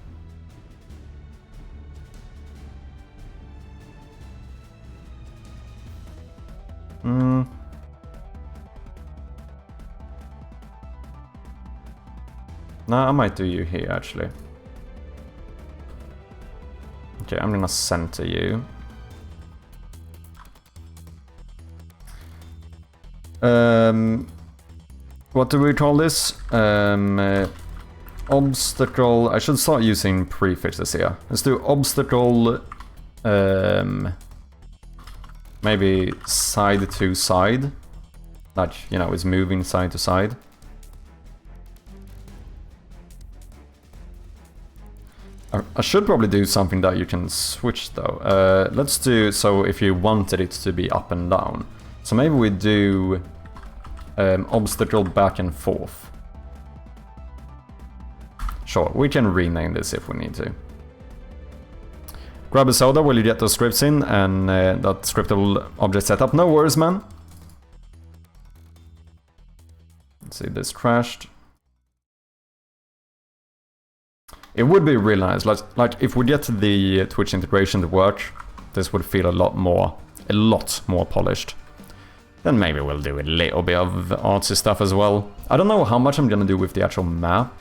No, I might do you here, actually. Okay, I'm gonna center you. What do we call this? Obstacle... I should start using prefixes here. Let's do obstacle... maybe side to side. Like, you know, it's moving side to side. I should probably do something that you can switch though. Let's do so if you wanted it to be up and down. So maybe we do obstacle back and forth. Sure, we can rename this if we need to. Grab a soda while you get those scripts in and that scriptable object setup. No worries, man. Let's see, this crashed. It would be really nice, like if we get the Twitch integration to work, this would feel a lot more polished. Then maybe we'll do a little bit of artsy stuff as well. I don't know how much I'm gonna do with the actual map.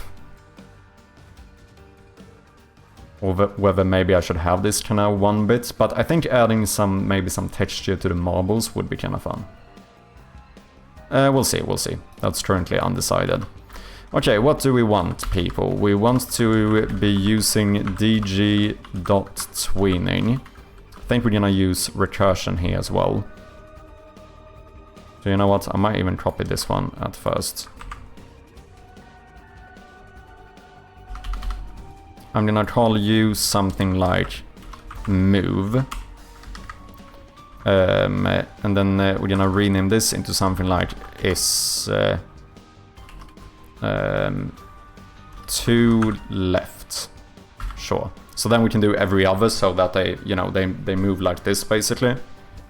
Or whether maybe I should have this kind of one bit, but I think adding maybe some texture to the marbles would be kind of fun. We'll see. That's currently undecided. Okay, what do we want, people? We want to be using dg.tweening. I think we're gonna use recursion here as well. So you know what? I might even copy this one at first. I'm gonna call you something like move. And then we're gonna rename this into something like is... to left. Sure. So then we can do every other so that they, you know, they move like this basically.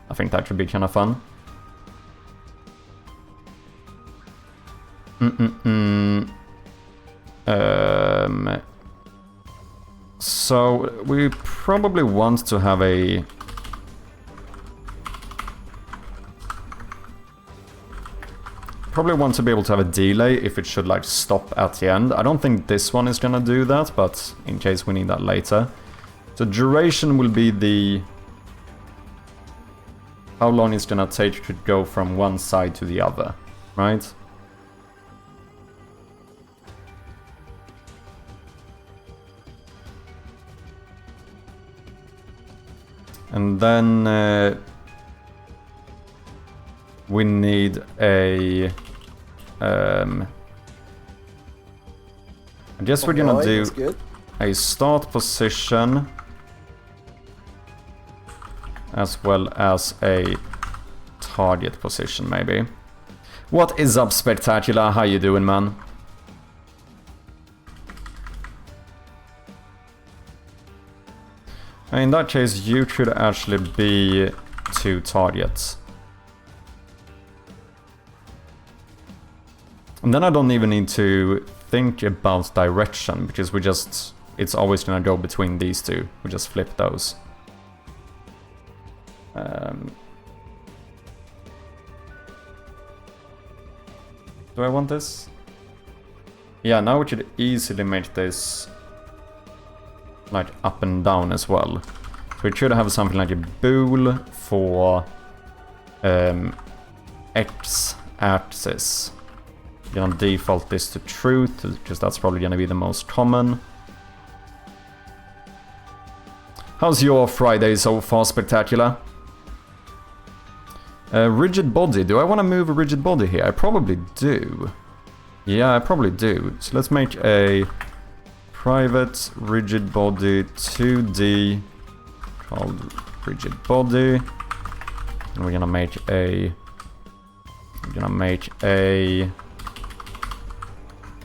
I think that could be kind of fun. So we probably want to have a... Probably want to be able to have a delay if it should like stop at the end. I don't think this one is gonna do that, but in case we need that later. So duration will be the... how long it's gonna take to go from one side to the other, right? And then we need a... I guess we're gonna do a start position as well as a target position, maybe. What is up, Spectacular? How you doing, man? In that case, you should actually be 2 targets. And then I don't even need to think about direction, because we just... it's always gonna go between these two. We just flip those. Do I want this? Yeah, now we could easily make this like up and down as well. So we should have something like a bool for x-axis. We're gonna default this to truth, because that's probably gonna be the most common. How's your Friday so far, Spectacular? Rigid body. Do I want to move a rigid body here? I probably do. Yeah, I probably do. So let's make a private rigid body 2D called rigid body. And we're gonna make a...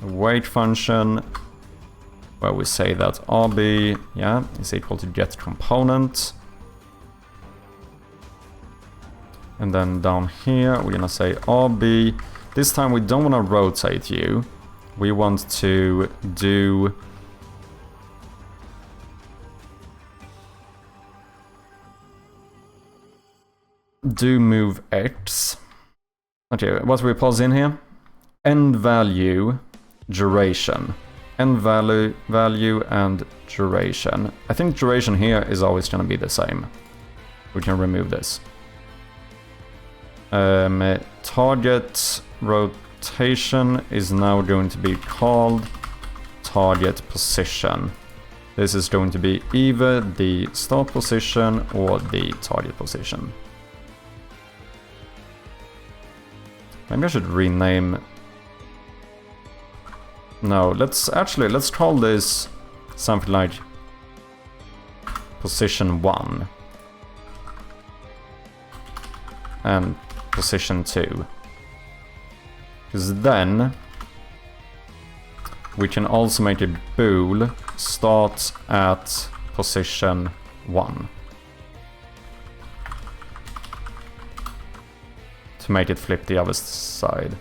weight function where we say that RB, yeah, is equal to get component. And then down here, we're gonna say RB. This time we don't want to rotate you. We want to do... move X. Okay, what do we pause in here? End value, duration. End value and duration. I think duration here is always gonna be the same. We can remove this. Target rotation is now going to be called target position. This is going to be either the start position or the target position. Maybe I should rename... No, let's call this something like position 1 and position 2, because then we can also make a bool start at position 1 to make it flip the other side.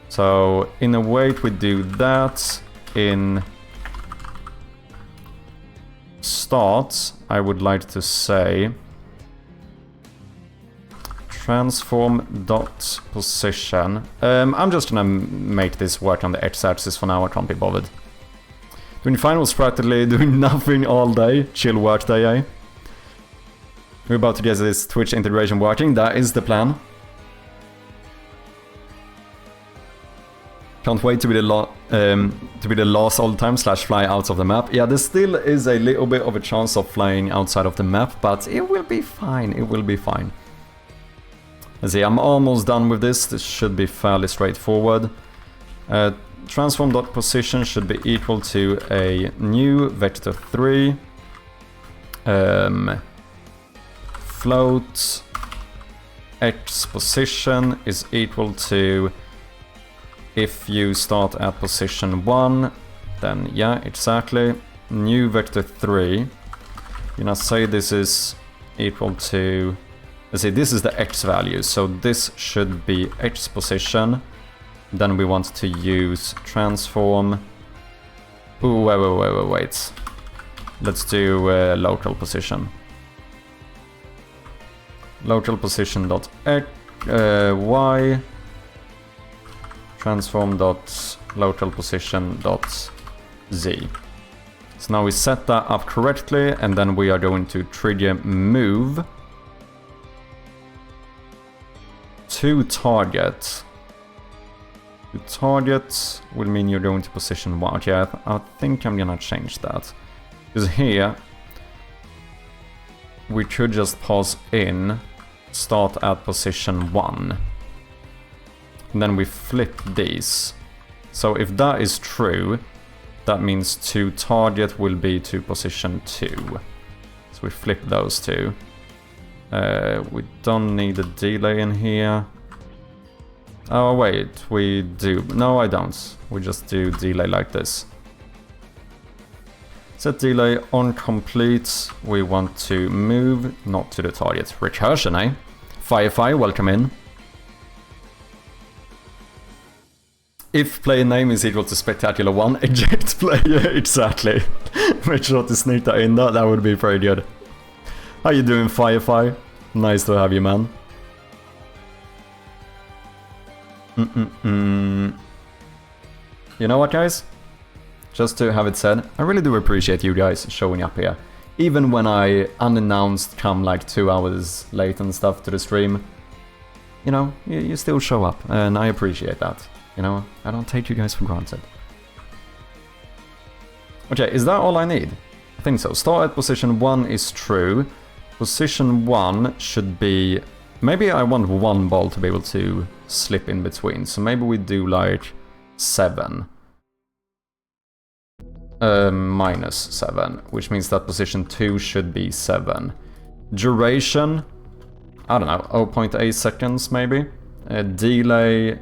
So in a way we do that. In start, I would like to say transform dot position. I'm just gonna make this work on the x-axis for now. I can't be bothered. Doing finals practically, doing nothing all day. Chill work day, eh? We're about to get this Twitch integration working. That is the plan. Can't wait to be the last all the time / fly out of the map. Yeah, there still is a little bit of a chance of flying outside of the map, but it will be fine. It will be fine. Let's see, I'm almost done with this. This should be fairly straightforward. Transform.position should be equal to a new vector 3. Float x position is equal to, if you start at position 1, then yeah, exactly. New vector 3. You're gonna say this is equal to... let's see, this is the x value, so this should be x position. Then we want to use transform... Ooh, wait. let's do local position. Local position dot y transform dot local position dot z. So now we set that up correctly, and then we are going to trigger move to target. To target will mean you're going to position 1. Okay, I think I'm gonna change that. Because here we could just pass in start at position 1. And then we flip these. So if that is true, that means to target will be to position 2. So we flip those two. We don't need a delay in here. Oh wait, we do. No, I don't. We just do delay like this. Set delay on complete. We want to move, not to the target. Recursion, eh? Firefly, welcome in. If player name is equal to spectacular 1, eject player. Exactly. Make sure to sneak that in. That would be pretty good. How you doing, Firefly? Nice to have you, man. You know what, guys? Just to have it said, I really do appreciate you guys showing up here. Even when I unannounced come like 2 hours late and stuff to the stream, you know, you still show up, and I appreciate that. You know, I don't take you guys for granted. Okay, is that all I need? I think so. Start at position 1 is true. Position 1 should be... Maybe I want one ball to be able to slip in between. So maybe we do like 7. Minus 7, which means that position 2 should be 7. Duration, I don't know, 0.8 seconds maybe. Delay,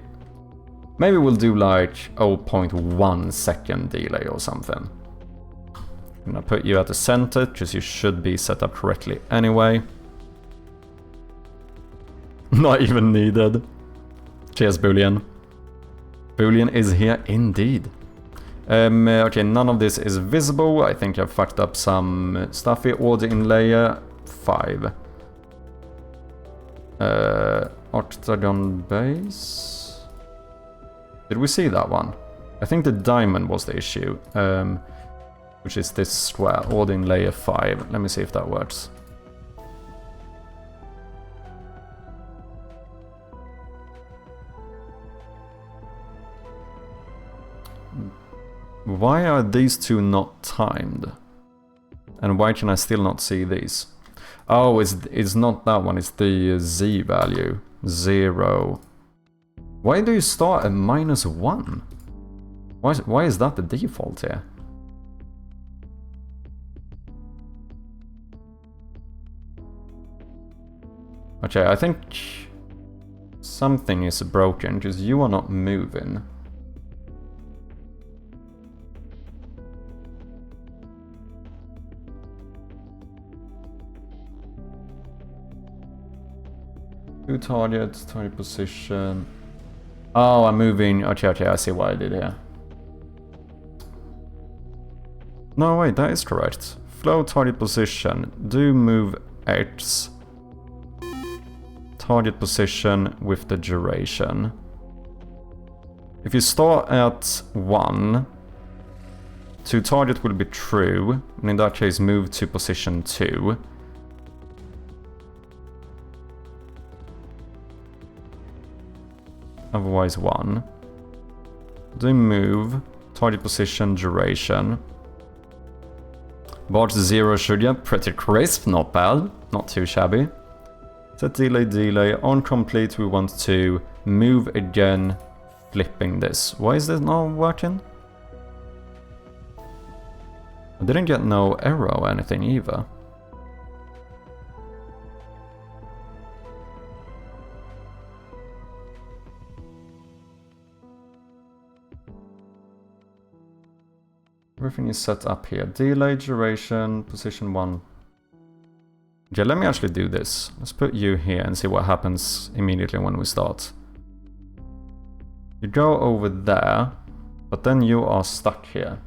maybe we'll do like 0.1 second delay or something. I'm gonna put you at the center, because you should be set up correctly anyway. Not even needed. Cheers, Boolean. Boolean is here indeed. Okay, none of this is visible. I think I've fucked up some stuff here. Order in layer 5. Octagon base. Did we see that one? I think the diamond was the issue. Which is this square. Order in layer 5. Let me see if that works. Why are these two not timed? And why can I still not see these? Oh, it's not that one, it's the Z value. 0. Why do you start at -1? Why is that the default here? Okay, I think something is broken, because you are not moving. Two targets, target position. Oh, I'm moving. Okay, I see what I did here. No, wait, that is correct. Flow target position. Do move X. Target position with the duration. If you start at 1, to target will be true, and in that case move to position 2. Otherwise 1. Do move, target position, duration. Bar 0 should get pretty crisp, not bad, not too shabby. Set delay, on complete we want to move again, flipping this. Why is this not working? I didn't get no error or anything either. Everything is set up here. Delay, duration, position 1. Okay, let me actually do this. Let's put you here and see what happens immediately when we start. You go over there, but then you are stuck here.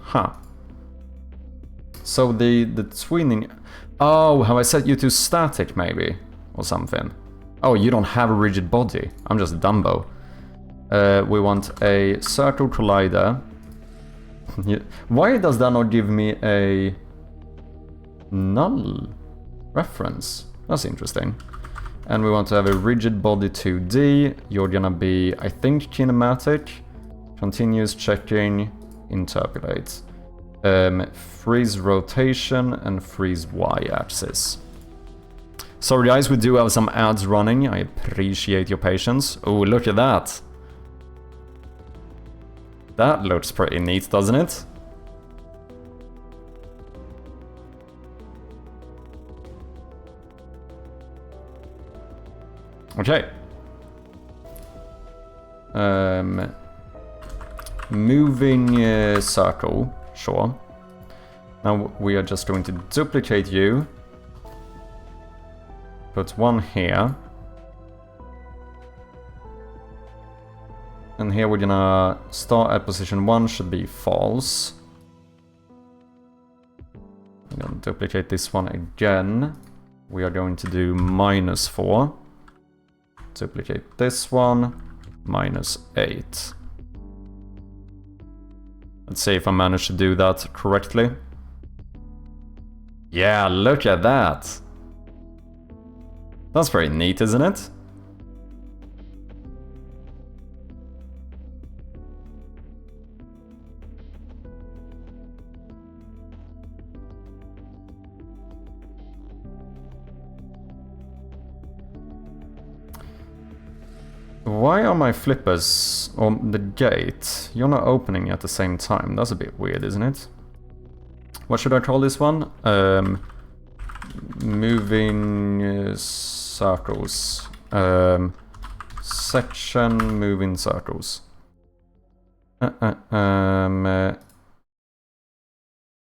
Huh. So the tweening... Oh, have I set you to static maybe? Or something? Oh, you don't have a rigid body. I'm just a Dumbo. We want a circle collider. Why does that not give me a null reference? That's interesting. And we want to have a rigid body 2D. You're gonna be, I think, kinematic. Continuous checking, interpolate. Freeze rotation and freeze y-axis. Sorry guys, we do have some ads running. I appreciate your patience. Oh, look at that. That looks pretty neat, doesn't it? Okay. Moving circle, sure. Now we are just going to duplicate you. Put one here. And here we're gonna start at position 1, should be false. I'm gonna duplicate this one again. We are going to do -4. Duplicate this one, -8. Let's see if I manage to do that correctly. Yeah, look at that! That's very neat, isn't it? Why are my flippers on the gate? You're not opening at the same time. That's a bit weird, isn't it? What should I call this one? Moving circles. Section moving circles.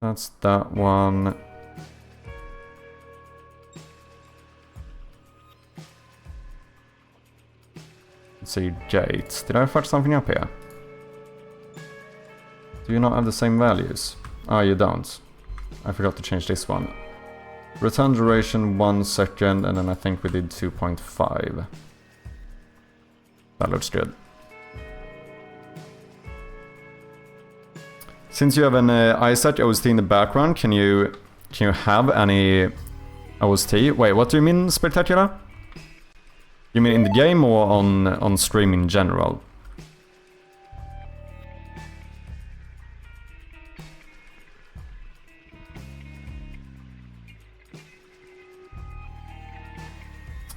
That's that one. Let's see, gate. Did I fudge something up here? Do you not have the same values? Ah, you don't. I forgot to change this one. Return duration 1 second, and then I think we did 2.5. That looks good. Since you have an iSet OST in the background, can you have any OST? Wait, what do you mean, Spectacular? You mean in the game or on stream in general?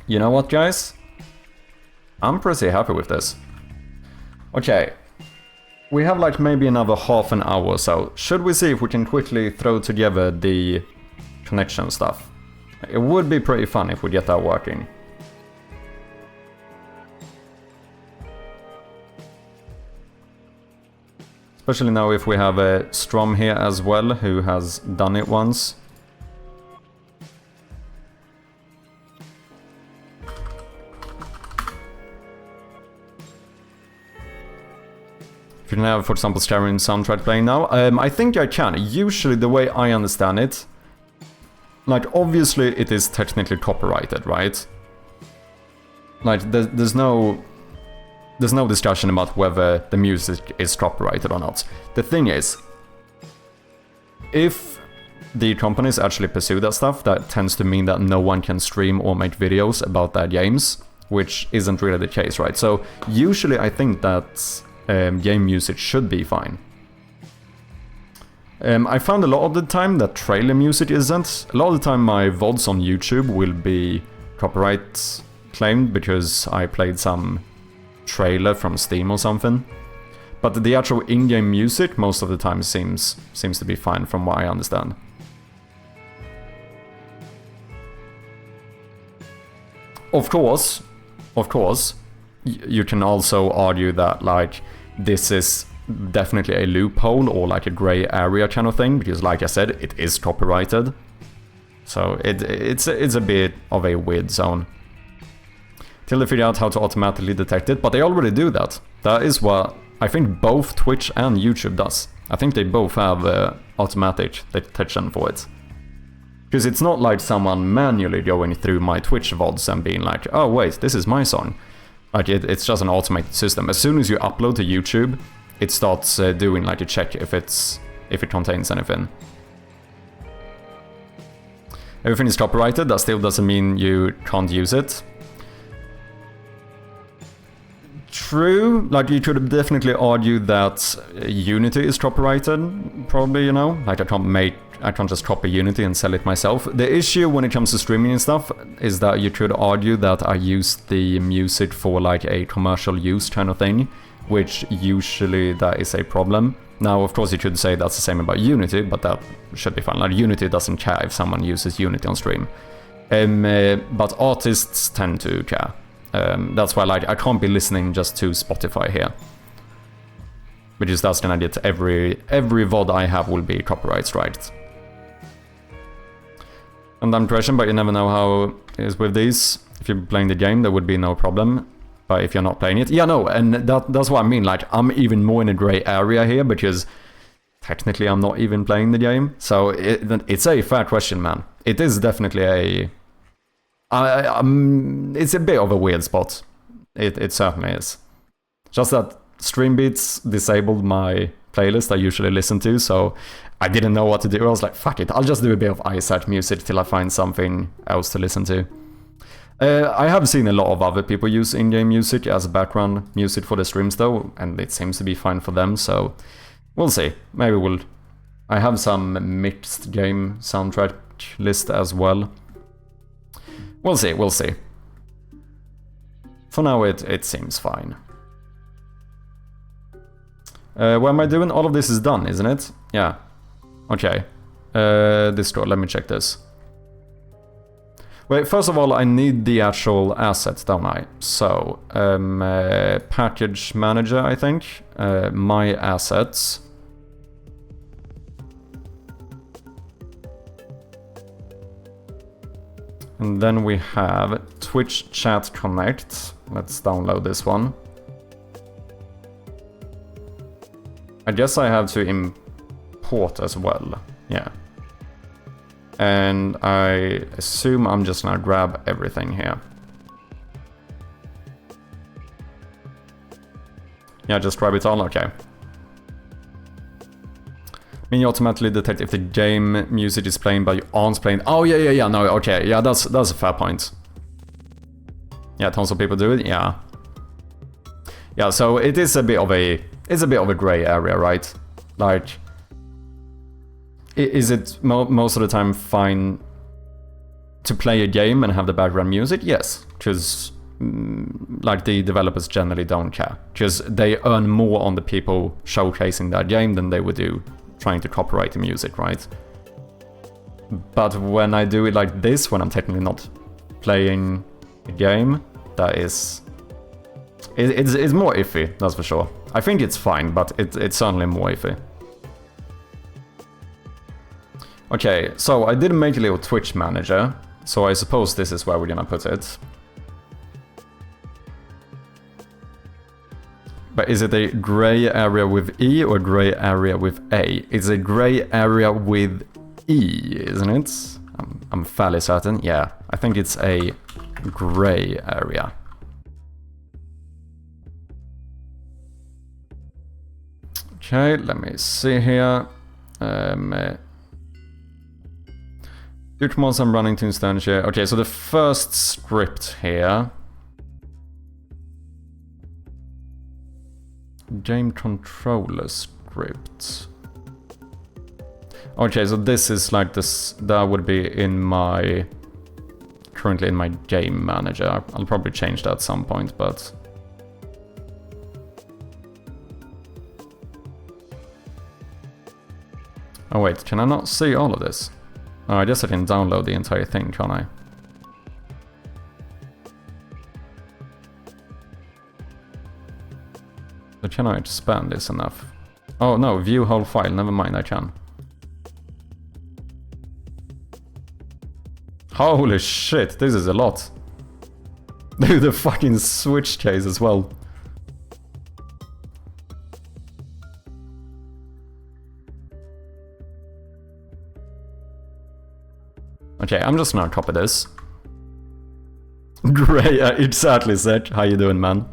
You know what, guys? I'm pretty happy with this. Okay. We have like maybe another half an hour or so. Should we see if we can quickly throw together the connection stuff? It would be pretty fun if we get that working. Especially now if we have a Strom here as well, who has done it once. If you can have, for example, Skyrim soundtrack playing now, I think I can. Usually, the way I understand it, like, obviously it is technically copyrighted, right? Like, there's no discussion about whether the music is copyrighted or not. The thing is, if the companies actually pursue that stuff, that tends to mean that no one can stream or make videos about their games, which isn't really the case, right? So usually I think that game music should be fine. I found a lot of the time that trailer music isn't. A lot of the time my VODs on YouTube will be copyright claimed because I played some trailer from Steam or something. But the actual in-game music most of the time seems to be fine from what I understand. Of course, you can also argue that like this is definitely a loophole or like a gray area kind of thing, because like I said, it is copyrighted. So it's a bit of a weird zone. Till they figure out how to automatically detect it, but they already do that. That is what I think both Twitch and YouTube does. I think they both have automatic detection for it. Because it's not like someone manually going through my Twitch VODs and being like, oh wait, this is my song. Like it's just an automated system. As soon as you upload to YouTube, it starts doing like a check if it contains anything. Everything is copyrighted, that still doesn't mean you can't use it. True, like you could definitely argue that Unity is copyrighted, probably, you know? Like I can't just copy Unity and sell it myself. The issue when it comes to streaming and stuff is that you could argue that I use the music for like a commercial use kind of thing, which usually that is a problem. Now, of course, you could say that's the same about Unity, but that should be fine. Like Unity doesn't care if someone uses Unity on stream. But artists tend to care. That's why like I can't be listening just to Spotify here. Because that's gonna get every VOD I have will be copyright striked. And dumb question, but you never know how it is with these. If you're playing the game, there would be no problem. But if you're not playing it, yeah, no, and that's what I mean. Like I'm even more in a gray area here because technically I'm not even playing the game. So it's a fair question, man. It is definitely a. It's a bit of a weird spot. It certainly is. Just that Streambeats disabled my playlist I usually listen to, so I didn't know what to do. I was like, fuck it, I'll just do a bit of iSearch music till I find something else to listen to. I have seen a lot of other people use in-game music as background music for the streams though, and it seems to be fine for them, so we'll see. Maybe we'll... I have some mixed game soundtrack list as well. We'll see, we'll see. For now it seems fine. What am I doing? All of this is done, isn't it? Yeah. Okay. Discord, let me check this. Wait, first of all, I need the actual assets, don't I? So, package manager, I think. My assets. And then we have Twitch Chat Connect. Let's download this one. I guess I have to import as well. Yeah. And I assume I'm just gonna grab everything here. Yeah, just grab it all, okay. I mean, you automatically detect if the game music is playing but you aren't playing. Oh yeah, no, okay, yeah, that's a fair point. Yeah, tons of people do it, yeah. Yeah, so it is a bit of a gray area, right? Like, is it most of the time fine to play a game and have the background music? Yes, because like the developers generally don't care, because they earn more on the people showcasing that game than they would do trying to copyright the music, right? But when I do it like this, when I'm technically not playing a game, that is... It's more iffy, that's for sure. I think it's fine, but it's certainly more iffy. Okay, so I didn't make a little Twitch manager, so I suppose this is where we're gonna put it. But is it a gray area with E or gray area with A? It's a gray area with E, isn't it? I'm fairly certain. Yeah, I think it's a gray area. Okay, let me see here. Two commands I'm running to instantiate. Okay, so the first script here. Game controller script. Okay, so this is like this. That would be in my... currently in my game manager. I'll probably change that at some point, but... Oh wait, can I not see all of this? Oh, I guess I can download the entire thing, can't I? But can I expand this enough? Oh no, view whole file, never mind, I can. Holy shit, this is a lot. Dude, the fucking switch case as well. Okay, I'm just gonna copy this. Great, exactly, Zach. How you doing, man?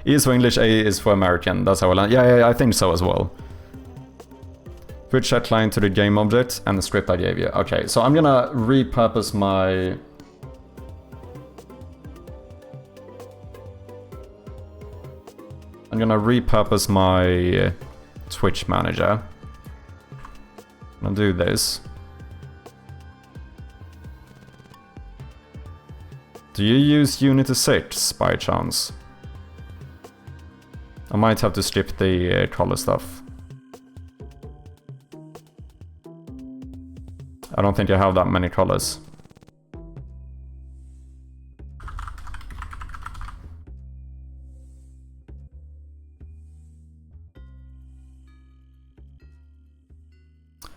E is for English, A is for American. That's how I learned. Yeah, I think so as well. Switch chat client to the game object and the script I gave you. Okay, so I'm gonna repurpose my... I'm gonna repurpose my Twitch manager. I'm gonna do this. Do you use Unity 6 by chance? I might have to strip the color stuff. I don't think I have that many colors.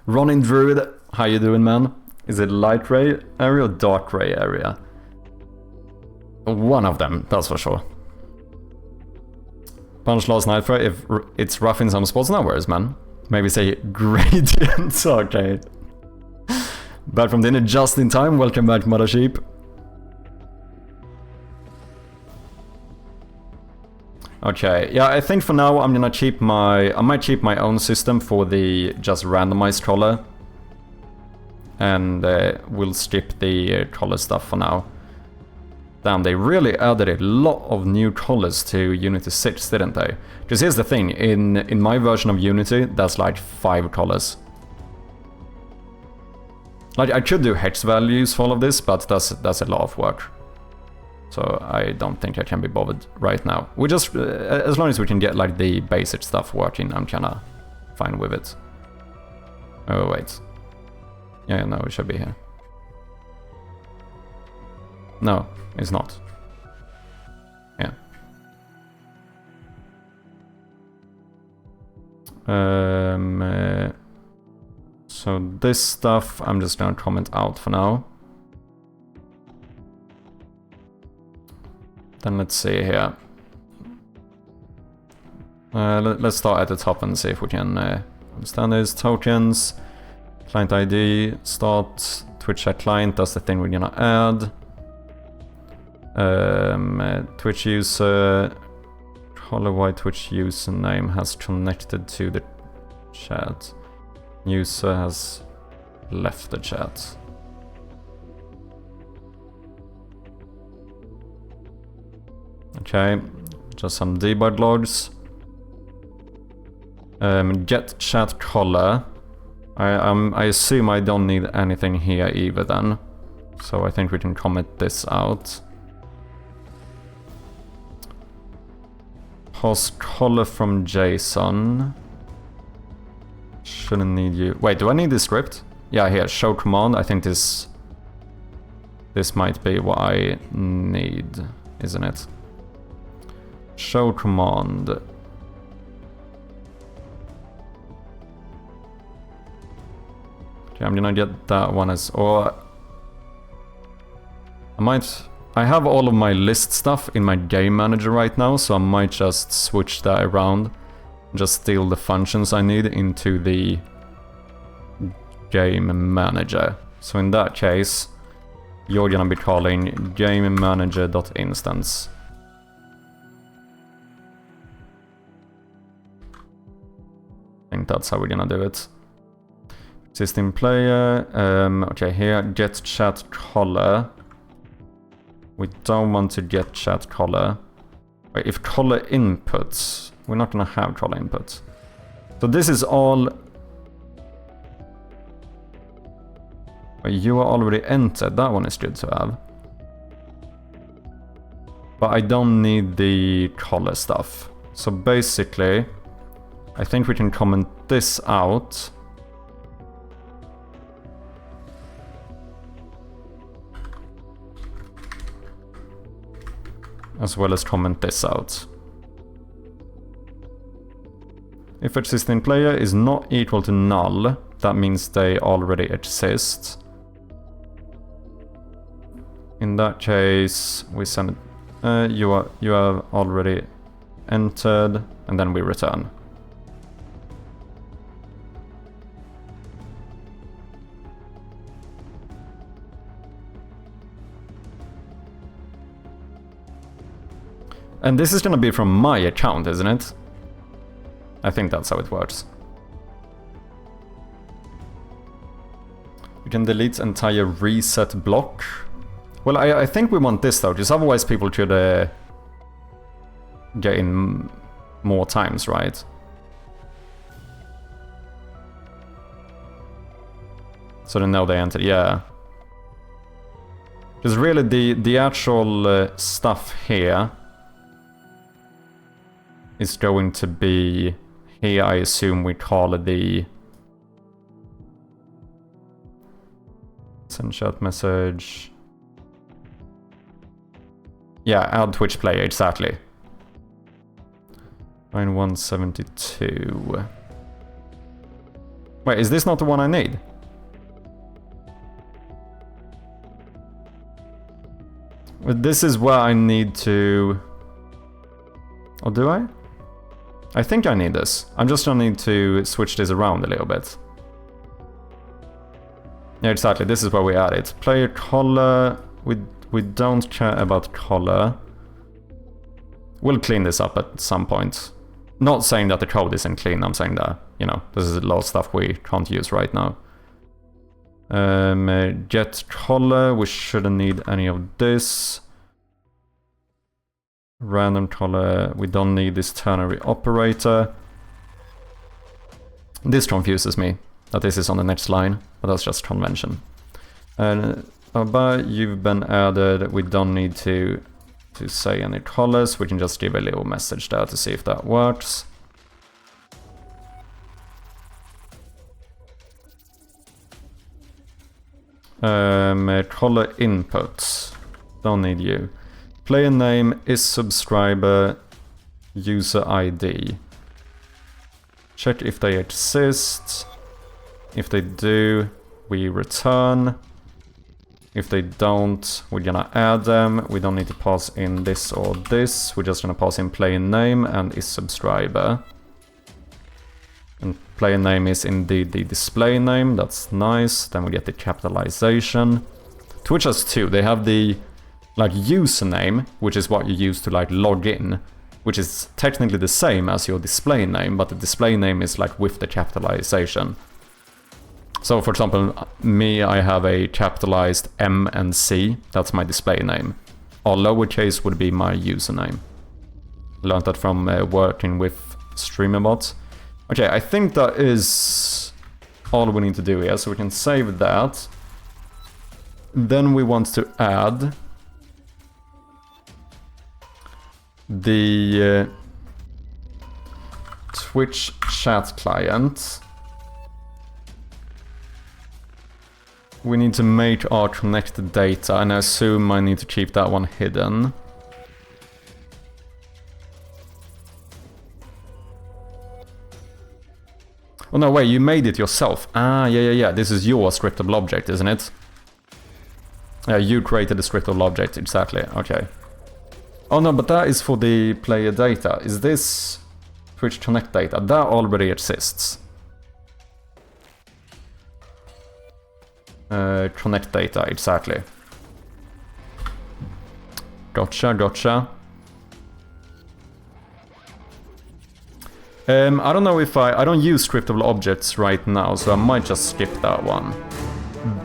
Ronin Druid, how you doing, man? Is it light gray area or dark gray area? One of them, that's for sure. Punch last night for if it's rough in some spots, no worries, man. Maybe say gradients, okay. Back from dinner just in time, welcome back, Mother Sheep. Okay, yeah, I think for now I'm gonna keep I might keep my own system for the just randomized color. And we'll skip the color stuff for now. Damn, they really added a lot of new colors to Unity 6, didn't they? Because here's the thing, in my version of Unity, that's like 5 colors. Like, I could do hex values for all of this, but that's a lot of work. So I don't think I can be bothered right now. We just, as long as we can get like the basic stuff working, I'm kinda fine with it. Oh wait. Yeah, no, it should be here. No, it's not. Yeah. So this stuff I'm just gonna comment out for now. Then let's see here. Let's start at the top and see if we can understand this. Tokens, client ID, start, Twitch chat client, that's the thing we're gonna add. Twitch user, color why Twitch username has connected to the chat. User has left the chat. Okay, just some debug logs. Get chat color. I assume I don't need anything here either then. So I think we can comment this out. Pass color from JSON. Shouldn't need you. Wait, do I need this script? Yeah, here, show command. I think this might be what I need, isn't it? Show command. Okay, I'm gonna get that one as, or I have all of my list stuff in my game manager right now, so I might just switch that around. Just steal the functions I need into the game manager. So in that case, you're gonna be calling gamemanager.instance. I think that's how we're gonna do it. Existing player, okay, here, get chat color. We don't want to get chat color. Wait, if color inputs, we're not gonna have color inputs. So this is all... Wait, you are already entered, that one is good to have. But I don't need the color stuff. So basically, I think we can comment this out. As well as comment this out. If existing player is not equal to null, that means they already exist. In that case, we send it, you have already entered, and then we return. And this is gonna be from my account, isn't it? I think that's how it works. You can delete entire reset block. Well, I think we want this though, because otherwise people could get in more times, right? So they know they entered, yeah. Because really the actual stuff here is going to be... Here I assume we call it the... Send chat message... Yeah, add Twitch player, exactly. Line 172. Wait, is this not the one I need? But this is where I need to... Or do I? I think I need this. I'm just gonna need to switch this around a little bit. Yeah, exactly. This is where we add it. Player color. We don't care about color. We'll clean this up at some point. Not saying that the code isn't clean. I'm saying that, you know, this is a lot of stuff we can't use right now. Get color. We shouldn't need any of this. Random color. We don't need this ternary operator. This confuses me. That this is on the next line, but that's just convention. And but you've been added. We don't need to say any colors. We can just give a little message there to see if that works. Color inputs. Don't need you. Player name is subscriber. User ID. Check if they exist. If they do, we return. If they don't, we're gonna add them. We don't need to pass in this or this. We're just gonna pass in player name and is subscriber. And player name is indeed the display name. That's nice. Then we get the capitalization. Twitch has two. They have the like username, which is what you use to like log in, which is technically the same as your display name, but the display name is like with the capitalization. So for example, me, I have a capitalized M and C, that's my display name. Or lowercase would be my username. Learned that from working with StreamerBot. Okay, I think that is all we need to do here, so we can save that. Then we want to add the Twitch chat client. We need to make our connected data, and I assume I need to keep that one hidden. Oh no, wait, you made it yourself. Ah, yeah. This is your scriptable object, isn't it? Yeah, you created a scriptable object, exactly. Okay. Oh no, but that is for the player data. Is this Twitch Connect data? That already exists. Connect data, exactly. Gotcha. I don't know if I don't use scriptable objects right now, so I might just skip that one.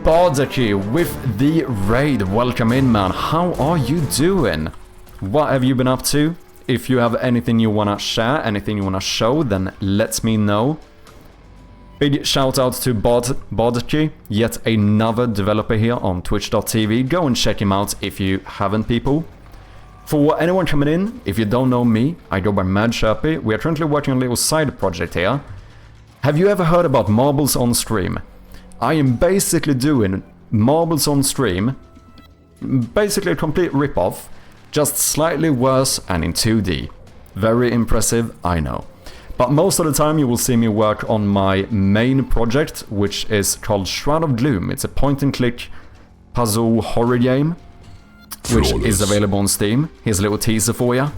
Bardaki with the raid. Welcome in, man. How are you doing? What have you been up to? If you have anything you wanna share, anything you wanna show, then let me know. Big shout out to Bardaki, yet another developer here on twitch.tv. Go and check him out if you haven't, people. For anyone coming in, if you don't know me, I go by Mad Sherpy. We are currently working on a little side project here. Have you ever heard about Marbles on Stream? I am basically doing Marbles on Stream, basically a complete rip-off, just slightly worse and in 2D. Very impressive, I know. But most of the time you will see me work on my main project, which is called Shroud of Gloom. It's a point-and-click puzzle horror game, which is available on Steam. Here's a little teaser for you.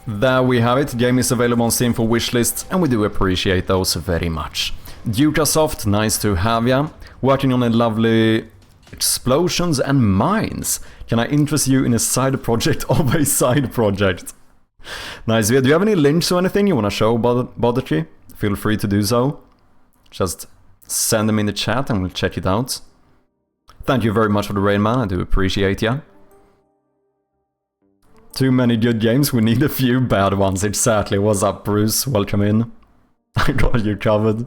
there we have it. Game is available on Steam for wishlists, and we do appreciate those very much. Dukasoft, nice to have ya. Working on a lovely explosions and mines. Can I interest you in a side project of a side project? Nice. Do you have any links or anything you want to show, Boderty? Feel free to do so. Just send them in the chat and we'll check it out. Thank you very much for the raid, man. I do appreciate ya. Too many good games, we need a few bad ones. Exactly. What's up, Bruce? Welcome in. I got you covered.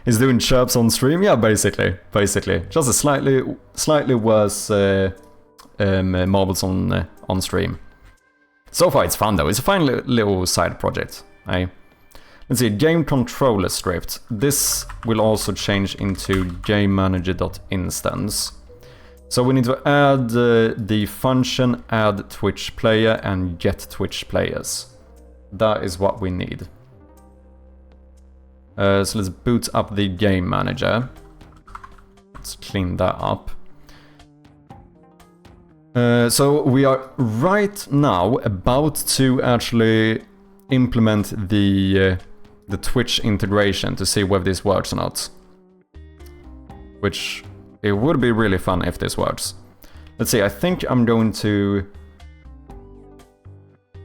He's doing chirps on stream? Yeah, basically. Just a slightly worse marbles on stream. So far it's fun though, it's a fine little side project. Let's see, game controller script. This will also change into gamemanager.instance. So we need to add the function add Twitch player and get Twitch players. That is what we need. So let's boot up the game manager. Let's clean that up. So we are right now about to actually implement the Twitch integration to see whether this works or not. Which it would be really fun if this works. Let's see, I think I'm going to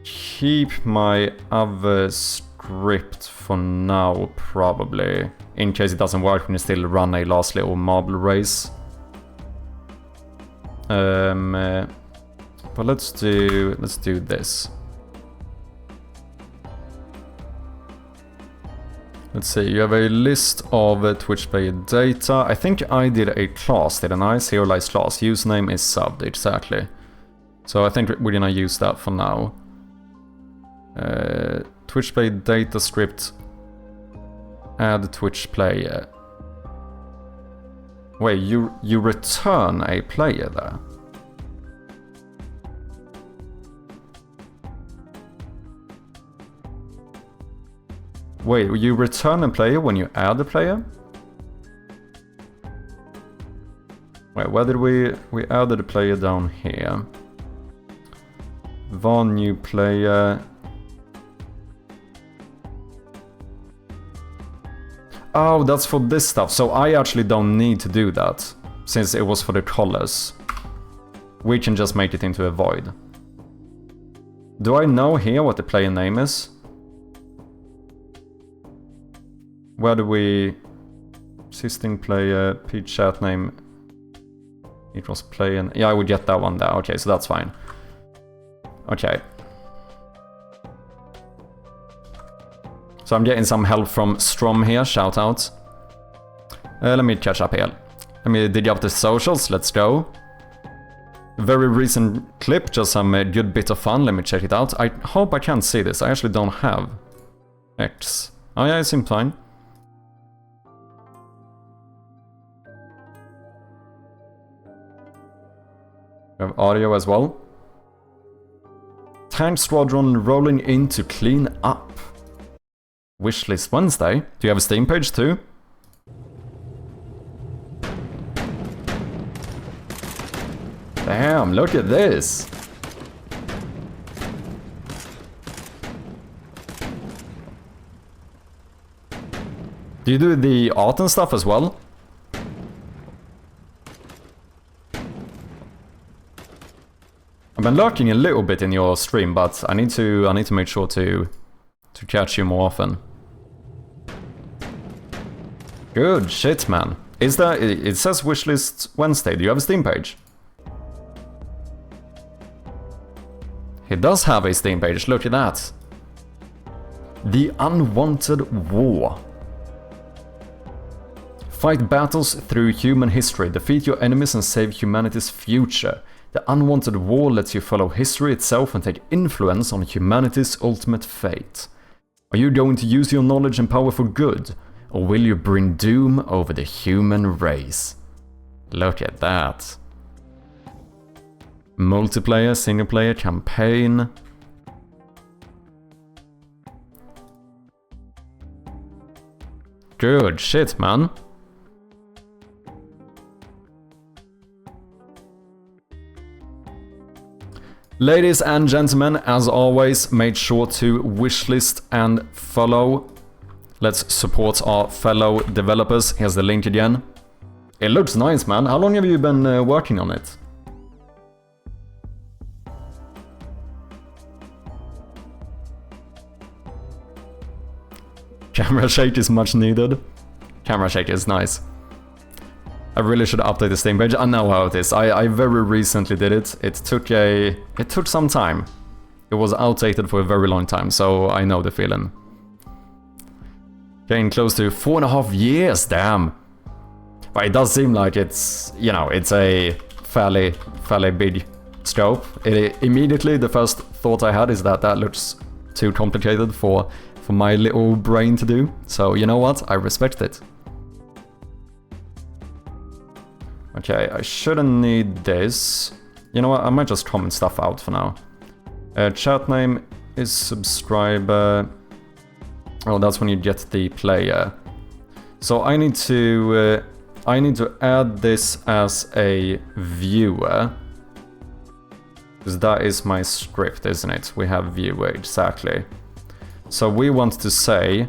keep my other script for now, probably. In case it doesn't work, we can still run a last little marble race. But let's do this. Let's see, you have a list of Twitch player data. I think I did a class, didn't I? Serialized class. Username is subbed, exactly. So I think we're gonna use that for now. Twitch player data script. Add Twitch player. Wait, you return a player there? Wait, you return a player when you add a player? Wait, where did we added a player down here? Var new player. Oh, that's for this stuff. So I actually don't need to do that, since it was for the colors. We can just make it into a void. Do I know here what the player name is? Where do we... Existing player, P chat name. It was player... Yeah, I would get that one there. Okay, so that's fine. Okay. So I'm getting some help from Strom here, shout out. Let me catch up here. Let me dig up the socials, let's go. Very recent clip, just some good bit of fun, let me check it out. I hope I can see this, I actually don't have X. Oh yeah, it seems fine. We have audio as well. Tank Squadron rolling in to clean up. Wishlist Wednesday. Do you have a Steam page too? Damn, look at this. Do you do the art and stuff as well? I've been lurking a little bit in your stream, but I need to make sure to catch you more often. Good shit, man. Is there... It says Wishlist Wednesday. Do you have a Steam page? He does have a Steam page. Look at that. The Unwanted War. Fight battles through human history. Defeat your enemies and save humanity's future. The Unwanted War lets you follow history itself and take influence on humanity's ultimate fate. Are you going to use your knowledge and power for good? Or will you bring doom over the human race? Look at that. Multiplayer, single player, campaign. Good shit, man. Ladies and gentlemen, as always, make sure to wishlist and follow. Let's support our fellow developers. Here's the link again. It looks nice, man. How long have you been working on it? Camera shake is much needed. Camera shake is nice. I really should update the Steam page. I know how it is. I very recently did it. It took some time. It was outdated for a very long time, so I know the feeling. Getting close to 4.5 years, damn. But it does seem like it's, you know, it's a fairly big scope. Immediately, the first thought I had is that that looks too complicated for my little brain to do. So, you know what? I respect it. Okay, I shouldn't need this. You know what? I might just comment stuff out for now. Chat name is subscriber. Oh, that's when you get the player. So I need to add this as a viewer. Because that is my script, isn't it? We have viewer, exactly. So we want to say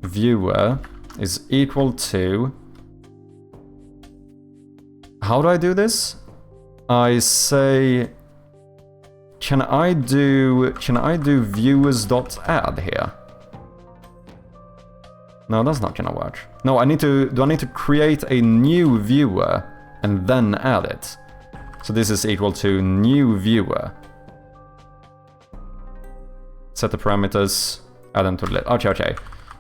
viewer is equal to, how do I do this? I say, can I do viewers.add here? No, that's not gonna work. No, do I need to create a new viewer and then add it? So this is equal to new viewer. Set the parameters, add them to the list. Okay.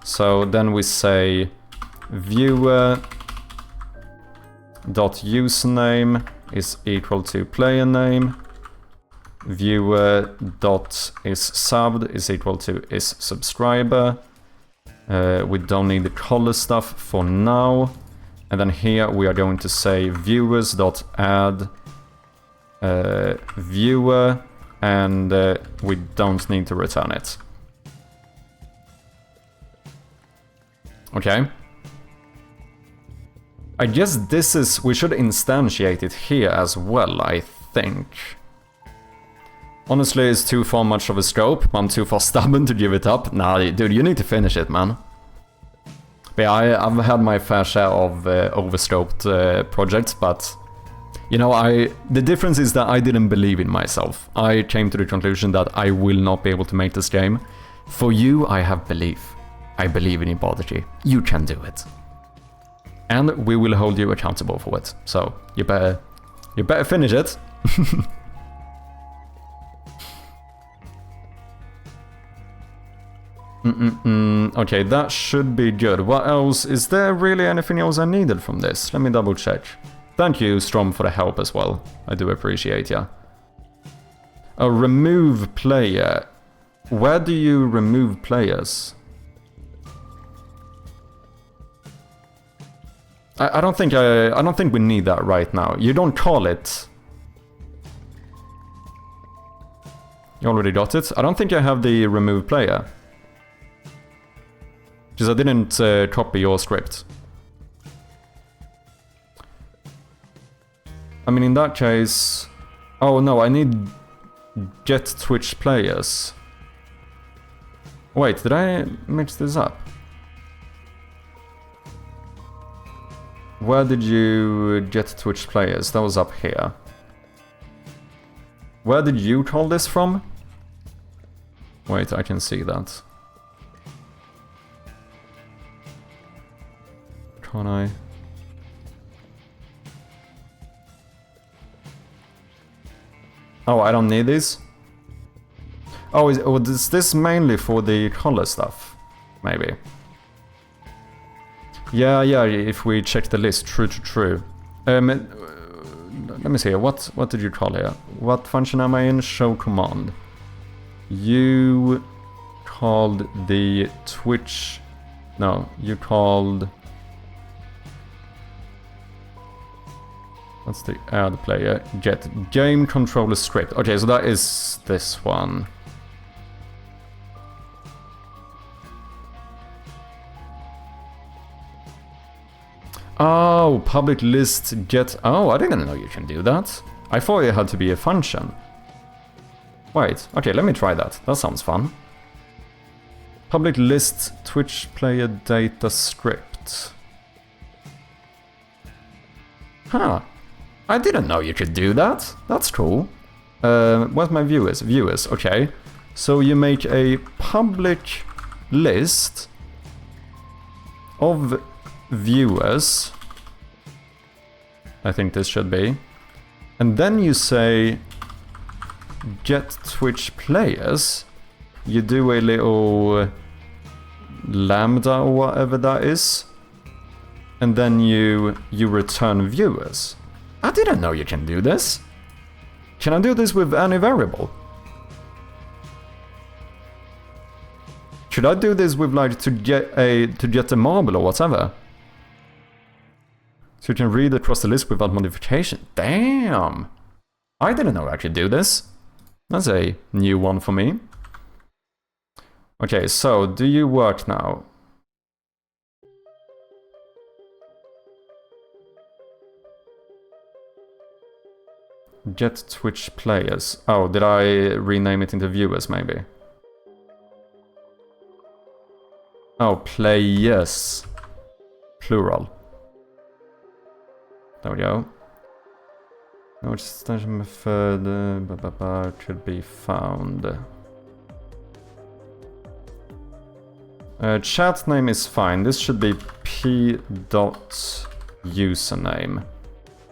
So then we say viewer dot username is equal to player name. Viewer dot is subbed is equal to is subscriber. We don't need the color stuff for now. And then here we are going to say viewers dot add viewer, and we don't need to return it. Okay. I guess this is, we should instantiate it here as well, I think. Honestly, it's too far much of a scope. I'm too far stubborn to give it up. Nah, dude, you need to finish it, man. But yeah, I've had my fair share of overscoped projects, but you know, the difference is that I didn't believe in myself. I came to the conclusion that I will not be able to make this game. For you, I have belief. I believe in your prodigy. You can do it. And we will hold you accountable for it. So, you better finish it. Okay, that should be good. What else? Is there really anything else I needed from this? Let me double check. Thank you, Strom, for the help as well. I do appreciate ya. Remove player. Where do you remove players? I don't think we need that right now. You don't call it. You already got it? I don't think I have the remove player. Because I didn't copy your script. I mean, in that case... Oh no, I need get Twitch players. Wait, did I mix this up? Where did you get Twitch players? That was up here. Where did you call this from? Wait, I can see that. Can I? Oh, I don't need these? Oh, is this mainly for the color stuff? Maybe. Yeah, if we check the list, true. Let me see, what did you call here? What function am I in? Show command. You called the Twitch... No, you called... What's the add player? Get game controller script. Okay, so that is this one. Oh, public list get... Oh, I didn't know you can do that. I thought it had to be a function. Wait, okay, let me try that. That sounds fun. Public list Twitch player data script. Huh. I didn't know you could do that. That's cool. What's my viewers? Viewers, okay. So you make a public list of viewers. I think this should be. And then you say get Twitch players. You do a little lambda or whatever that is. And then you return viewers. I didn't know you can do this. Can I do this with any variable? Should I do this with like to get a marble or whatever? So you can read across the list without modification. Damn! I didn't know I could do this. That's a new one for me. Okay, so do you work now? Get Twitch players. Oh, did I rename it into viewers maybe? Oh, players. Plural. There we go. Which extension method could be found. Chat name is fine. This should be p.username.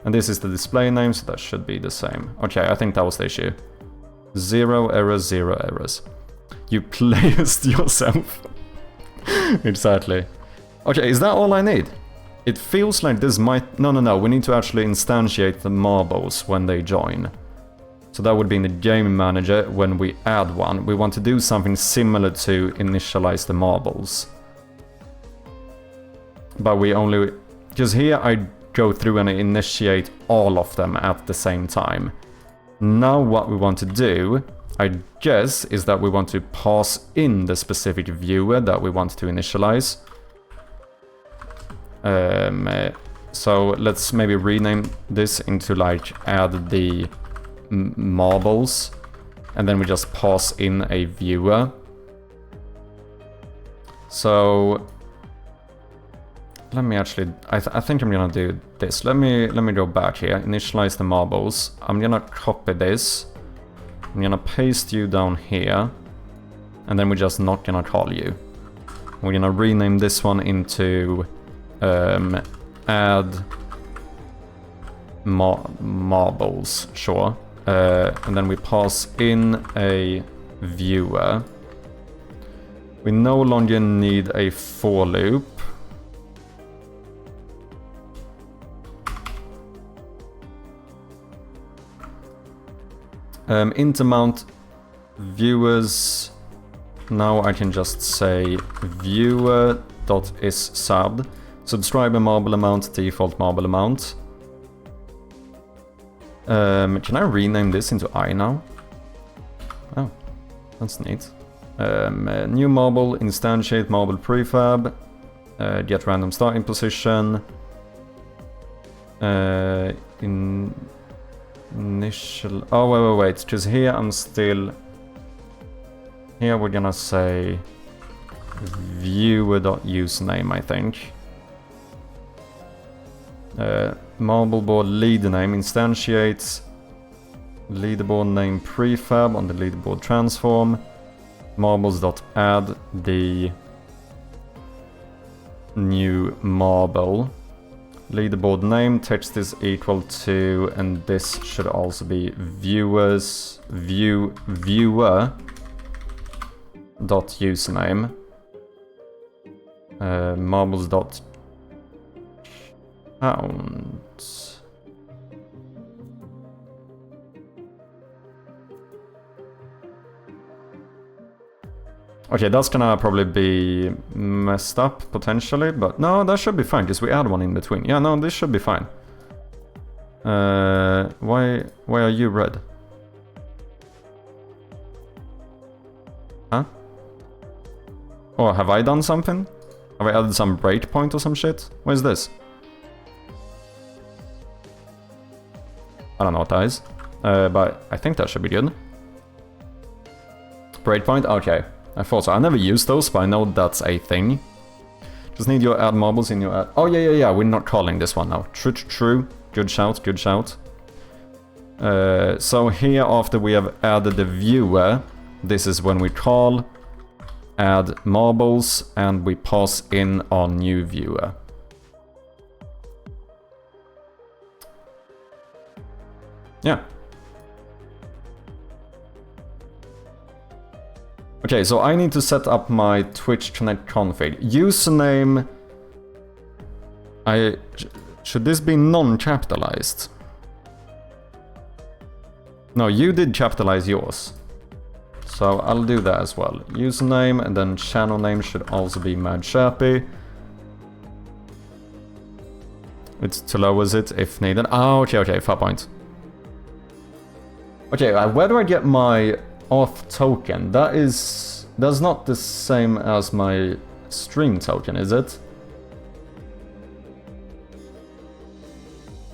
And this is the display name, so that should be the same. Okay, I think that was the issue. 0 errors, 0 errors. You played yourself. Exactly. Okay, is that all I need? It feels like this might... No, we need to actually instantiate the marbles when they join. So that would be in the game manager when we add one. We want to do something similar to initialize the marbles. But we only... Because here I go through and initiate all of them at the same time. Now what we want to do, I guess, is that we want to pass in the specific viewer that we want to initialize. So let's maybe rename this into like add the marbles, and then we just pass in a viewer. So let me actually, I think I'm gonna do this. Let me go back here, initialize the marbles. I'm gonna copy this. I'm gonna paste you down here, and then we're just not gonna call you. We're gonna rename this one into add marbles, sure. And then we pass in a viewer. We no longer need a for loop. Int amount viewers. Now I can just say viewer.isSub. Subscriber marble amount, default marble amount. Can I rename this into I now? Oh, that's neat. New marble, instantiate marble prefab. Get random starting position. Initial... Oh, wait, because here I'm still... Here we're gonna say viewer.usename, I think. Marbleboard leader name instantiates leaderboard name prefab on the leaderboard transform. Marbles.add the new marble. Leaderboard name, text is equal to, and this should also be viewer.username. Marbles.count. Okay, that's gonna probably be messed up, potentially, but no, that should be fine, because we add one in between. Yeah, no, this should be fine. Why are you red? Huh? Oh, have I done something? Have I added some breakpoint or some shit? What is this? I don't know what that is. But I think that should be good. Breakpoint? Okay. I thought so. I never used those, but I know that's a thing. Just need your add marbles in your add... Oh, yeah. We're not calling this one now. True. Good shout, good shout. So here, after we have added the viewer, this is when we call add marbles and we pass in our new viewer. Yeah. Okay, so I need to set up my Twitch Connect config. Username... Should this be non-capitalized? No, you did capitalize yours. So I'll do that as well. Username, and then channel name should also be Mad Sharpie. It's to lowers it if needed. Oh, okay, fair point. Okay, where do I get my auth token? That's not the same as my stream token, is it?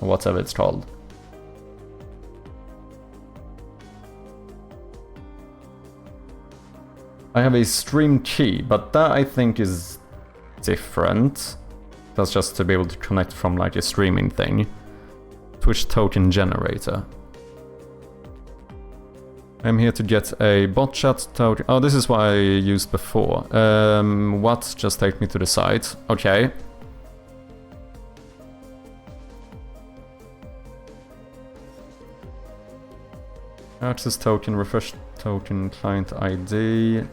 Or whatever it's called. I have a stream key, but that I think is different. That's just to be able to connect from like a streaming thing. Twitch token generator. I'm here to get a bot chat token. Oh, this is what I used before. What? Just take me to the site. Okay. Access token, refresh token, client ID.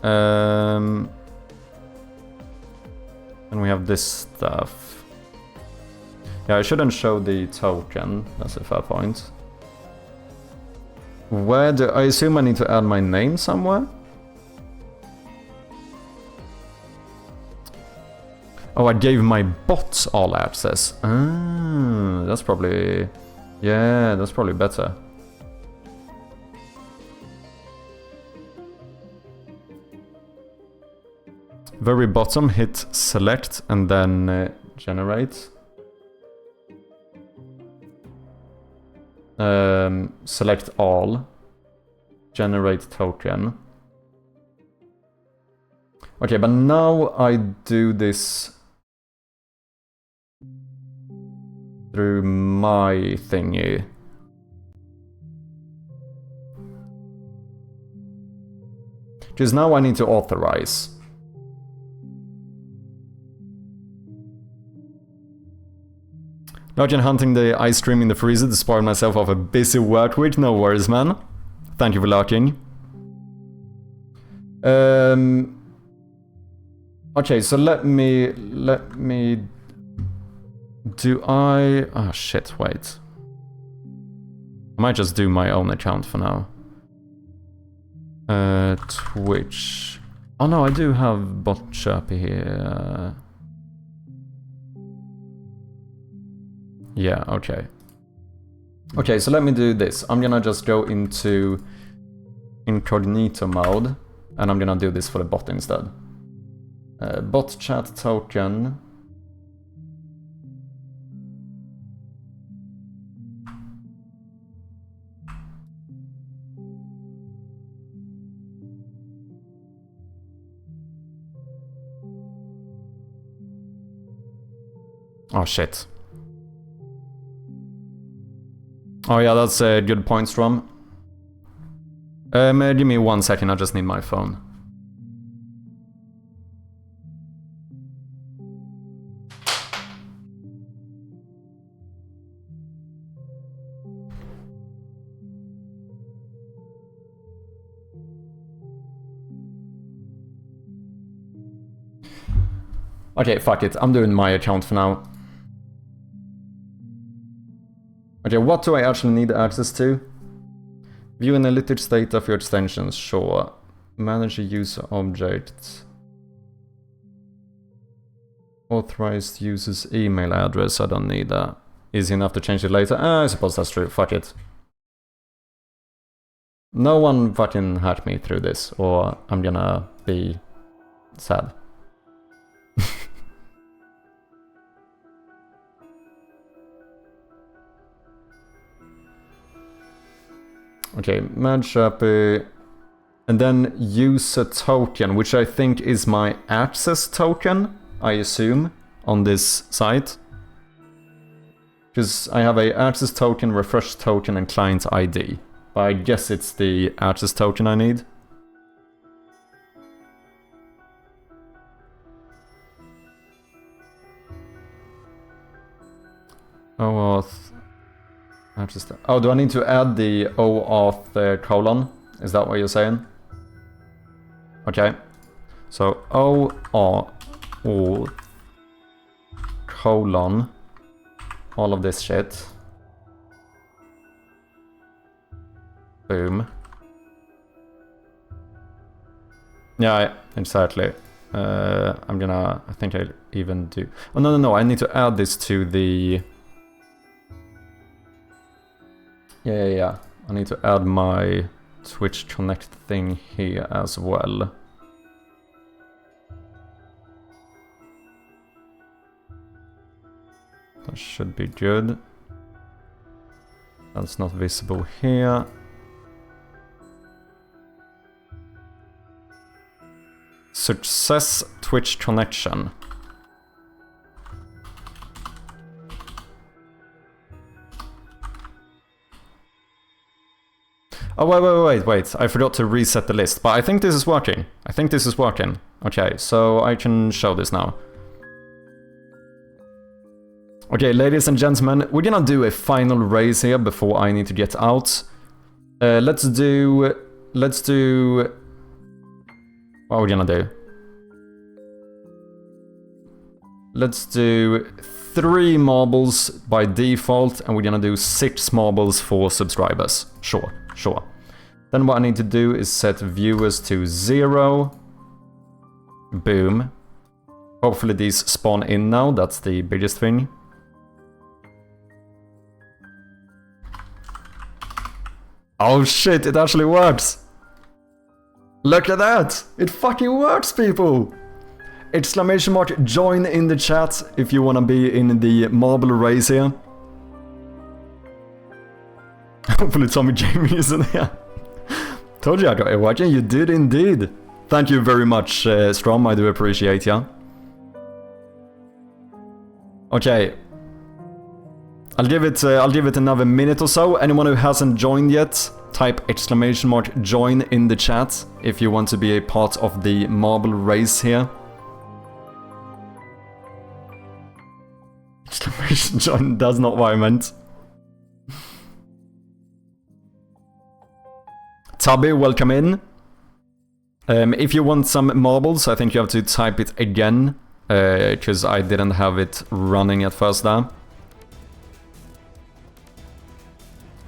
And we have this stuff. Yeah, I shouldn't show the token. That's a fair point. Where do I assume I need to add my name somewhere? Oh, I gave my bots all access. Ah, that's probably... Yeah, that's probably better. Very bottom, hit select and then generate. Select all. Generate token. Okay, but now I do this through my thingy. Because now I need to authorize. Login hunting the ice cream in the freezer to spoil myself of a busy work week. No worries, man. Thank you for lurking. Okay, so let me do I... Oh shit, wait. I might just do my own account for now. Twitch. Oh no, I do have bot Sharpie here. Yeah, okay. Okay, so let me do this. I'm gonna just go into incognito mode, and I'm gonna do this for the bot instead. Bot chat token. Oh shit. Oh yeah, that's a good point, Strom. Give me 1 second, I just need my phone. Okay, fuck it, I'm doing my account for now. Okay, what do I actually need access to? View analytics data for your extensions, sure. Manage a user object. Authorized user's email address, I don't need that. Easy enough to change it later? I suppose that's true, fuck it. No one fucking hacked me through this, or I'm gonna be sad. Okay, Mad Chappy. And then use a token, which I think is my access token, I assume, on this site. Because I have a access token, refresh token, and client ID. But I guess it's the access token I need. OAuth. Oh, do I need to add the OAuth colon? Is that what you're saying? Okay. So OAuth colon all of this shit. Boom. Yeah, exactly. I think I even do. Oh, no, I need to add this to the... Yeah. I need to add my Twitch Connect thing here as well. That should be good. That's not visible here. Success Twitch connection. Oh, wait. I forgot to reset the list, but I think this is working. Okay, so I can show this now. Okay, ladies and gentlemen, we're gonna do a final race here before I need to get out. Let's do... What are we gonna do? Let's do 3 marbles by default, and we're gonna do 6 marbles for subscribers. Sure. Then what I need to do is set viewers to 0. Boom. Hopefully these spawn in now, that's the biggest thing. Oh shit, it actually works! Look at that! It fucking works, people! Exclamation mark, join in the chat if you wanna be in the marble race here. Hopefully Tommy Jamie isn't here. Told you I got it working, you did indeed. Thank you very much, Strom, I do appreciate ya. Okay. I'll give it another minute or so. Anyone who hasn't joined yet, type exclamation mark join in the chat if you want to be a part of the marble race here. Exclamation join, that's not what I meant. Tubby, welcome in. If you want some marbles, I think you have to type it again, because I didn't have it running at first there.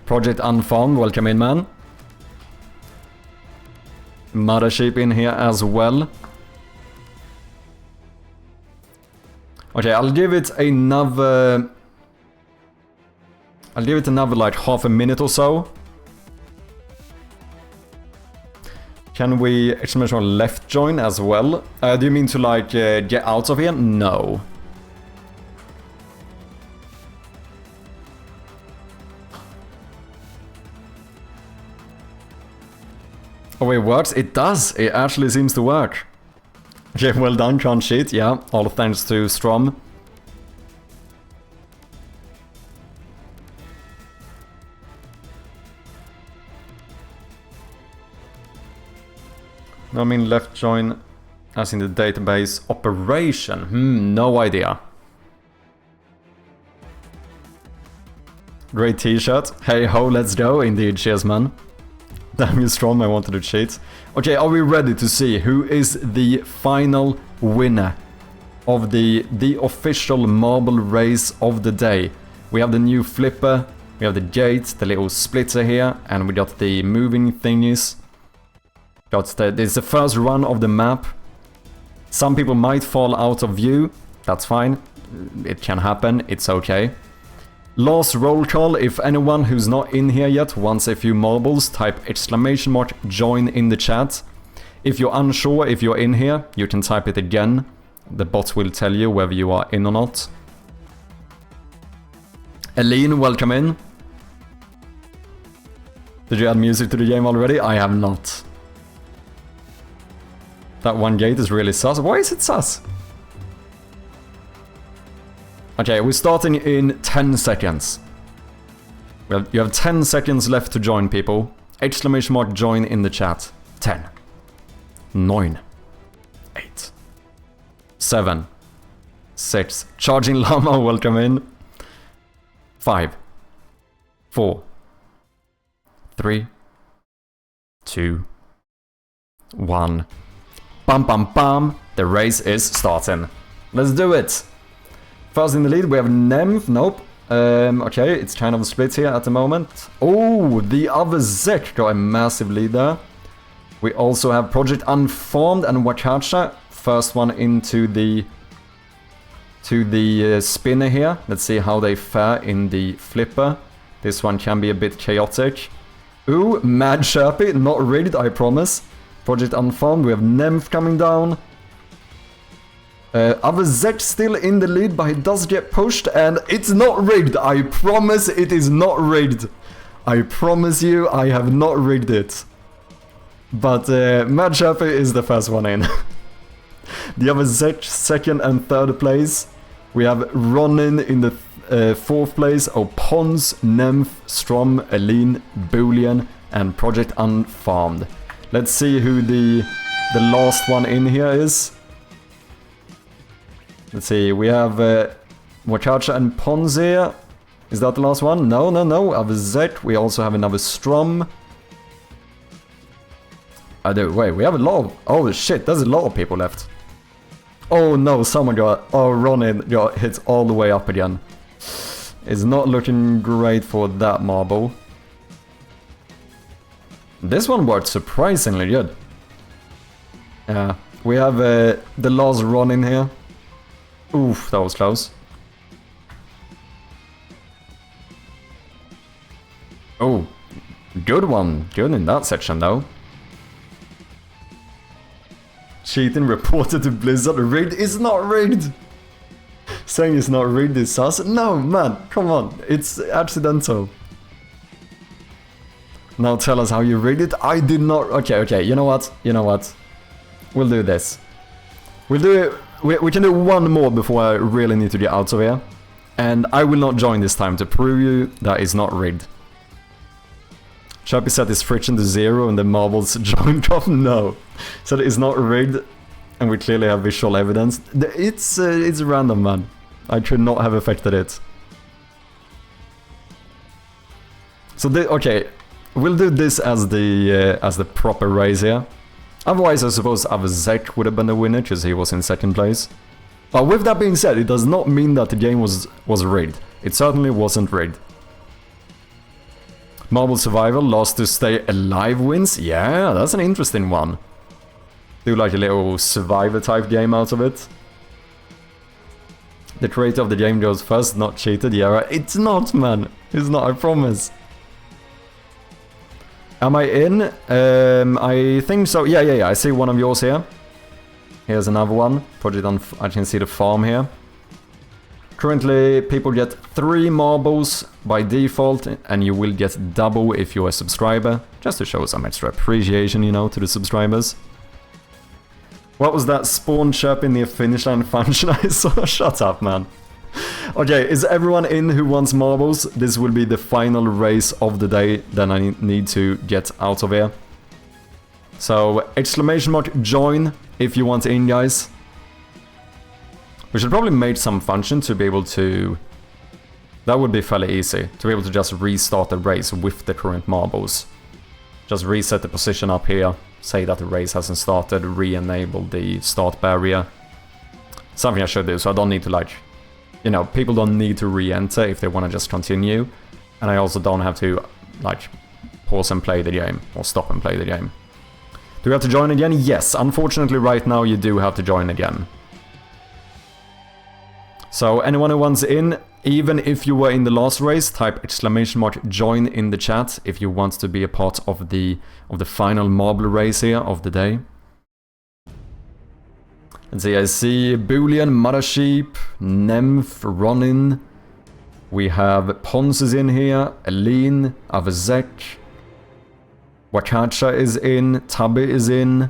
Project Unfound, welcome in, man. Mothership in here as well. Okay, I'll give it another like half a minute or so. Can we exclamation left join as well? Do you mean to like get out of here? No. Oh, it works? It does! It actually seems to work. Okay, well done, can't cheat. Yeah, all thanks to Strom. No, I mean left join as in the database operation. No idea. Great t-shirt. Hey ho, let's go. Indeed, cheers, man. Damn you, Strom, I wanted to cheat. Okay, are we ready to see who is the final winner of the official marble race of the day? We have the new flipper, we have the gate, the little splitter here, and we got the moving thingies. This is the first run of the map. Some people might fall out of view. That's fine. It can happen. It's okay. Last roll call. If anyone who's not in here yet wants a few marbles, type exclamation mark join in the chat. If you're unsure if you're in here, you can type it again. The bot will tell you whether you are in or not. Aline, welcome in. Did you add music to the game already? I have not. That one gate is really sus. Why is it sus? Okay, we're starting in 10 seconds. You have 10 seconds left to join, people. Exclamation mark join in the chat. 10. 9. 8. 7. 6. Charging Llama, welcome in. 5. 4. 3. 2. 1. Bam bam bam. The race is starting. Let's do it. First in the lead we have Nymph. Nope. Okay, it's kind of a split here at the moment. Oh, the other Zek got a massive lead there. We also have Project Unformed and Wakacha. First one into the spinner here. Let's see how they fare in the flipper. This one can be a bit chaotic. Ooh, Mad Sherpy, not rigged, I promise. Project Unformed, we have Nymph coming down. Other Zek still in the lead, but he does get pushed, and it's not rigged. I promise it is not rigged. I promise you, I have not rigged it. But Mad Sherpy is the first one in. The other Zek, second and third place. We have Ronin in the fourth place. Oh, Pons, Nymph, Strom, Aline, Boolean, and Project Unfarmed. Let's see who the last one in here is. Let's see, we have Wakacha and Pons here. Is that the last one? No, no, no. Other Zek. We also have another Strom. Wait, we have a lot of... Oh shit, there's a lot of people left. Oh no, someone got... Oh, Ronin got hit all the way up again. It's not looking great for that marble. This one worked surprisingly good. Yeah, we have the last Ronin here. Oof, that was close. Oh, good one. Good in that section though. Cheating reported to Blizzard. Rigged is not rigged. Saying it's not rigged is sus. No, man, come on. It's accidental. Now tell us how you rigged it. I did not... Okay, you know what? You know what? We'll do this. We'll do it... We can do one more before I really need to get out of here. And I will not join this time to prove you that it's not rigged. Sharpie set his friction to 0 and the marbles joined off. No. So it's not rigged. And we clearly have visual evidence. It's random, man. I could not have affected it. So, okay. We'll do this as the proper race here. Otherwise, I suppose other Zek would have been the winner, because he was in second place. But with that being said, it does not mean that the game was rigged. It certainly wasn't rigged. Marble Survival, last to stay alive wins. Yeah, that's an interesting one. Do like a little survivor type game out of it. The creator of the game goes first, not cheated. Yeah, right. It's not, man. It's not, I promise. Am I in? I think so. Yeah. I see one of yours here. Here's another one. Project on... I can see the farm here. Currently, people get 3 marbles by default, and you will get double if you're a subscriber. Just to show some extra appreciation, you know, to the subscribers. What was that spawn chirp in the finish line function I saw? Shut up, man. Okay, is everyone in who wants marbles? This will be the final race of the day, then I need to get out of here. So, exclamation mark join if you want in, guys. We should probably make some function to be able to... That would be fairly easy, to be able to just restart the race with the current marbles. Just reset the position up here, say that the race hasn't started, re-enable the start barrier. Something I should do, so I don't need to like... You know, people don't need to re-enter if they want to just continue. And I also don't have to, like, pause and play the game, or stop and play the game. Do we have to join again? Yes, unfortunately right now you do have to join again. So anyone who wants in, even if you were in the last race, type exclamation mark join in the chat if you want to be a part of the final marble race here of the day. Let's see, I see Boolean, Mother Sheep, Nymph, Ronin. We have Pons is in here, Aline, Avazek. Wakacha is in, Tubby is in.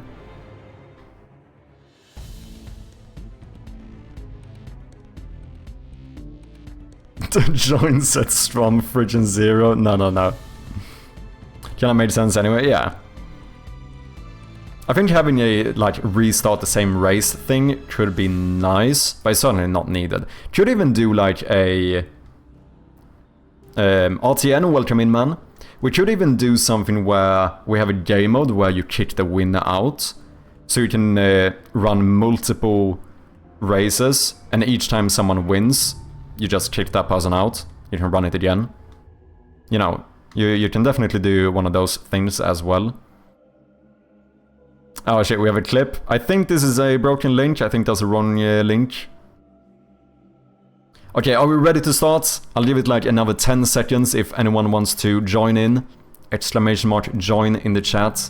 Join set Strom, Fridge and Zero. No. Kinda made sense anyway, yeah. I think having a, like, restart the same race thing could be nice, but it's certainly not needed. Could even do, like, a... RTN, welcome in, man. We could even do something where we have a game mode where you kick the winner out. So you can run multiple races, and each time someone wins, you just kick that person out. You can run it again. You know, you can definitely do one of those things as well. Oh shit, we have a clip. I think this is a broken link. I think that's a wrong link. Okay, are we ready to start? I'll give it like another 10 seconds if anyone wants to join in. Exclamation mark join in the chat.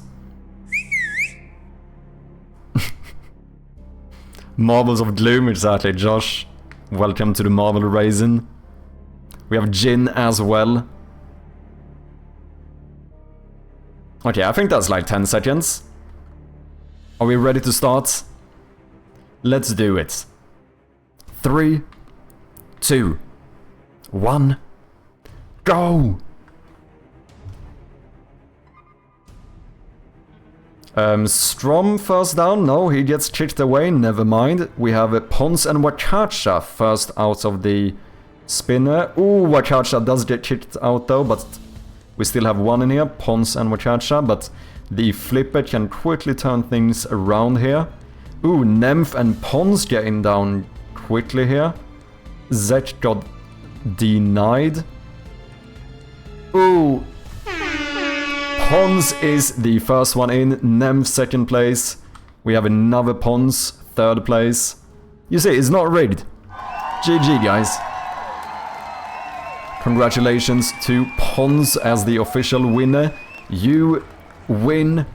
Marvels of Gloom, exactly, Josh. Welcome to the Marvel Raisin. We have Jin as well. Okay, I think that's like 10 seconds. Are we ready to start? Let's do it. 3, 2, 1, go! Strom first down, no, he gets kicked away, never mind. We have Pons and Wakacha first out of the spinner. Ooh, Wakacha does get kicked out though, but we still have one in here, Pons and Wakacha, but the flipper can quickly turn things around here. Ooh, Nymph and Pons getting down quickly here. Zek got denied. Ooh. Pons is the first one in. Nymph second place. We have another Pons third place. You see, it's not rigged. GG, guys. Congratulations to Pons as the official winner. You win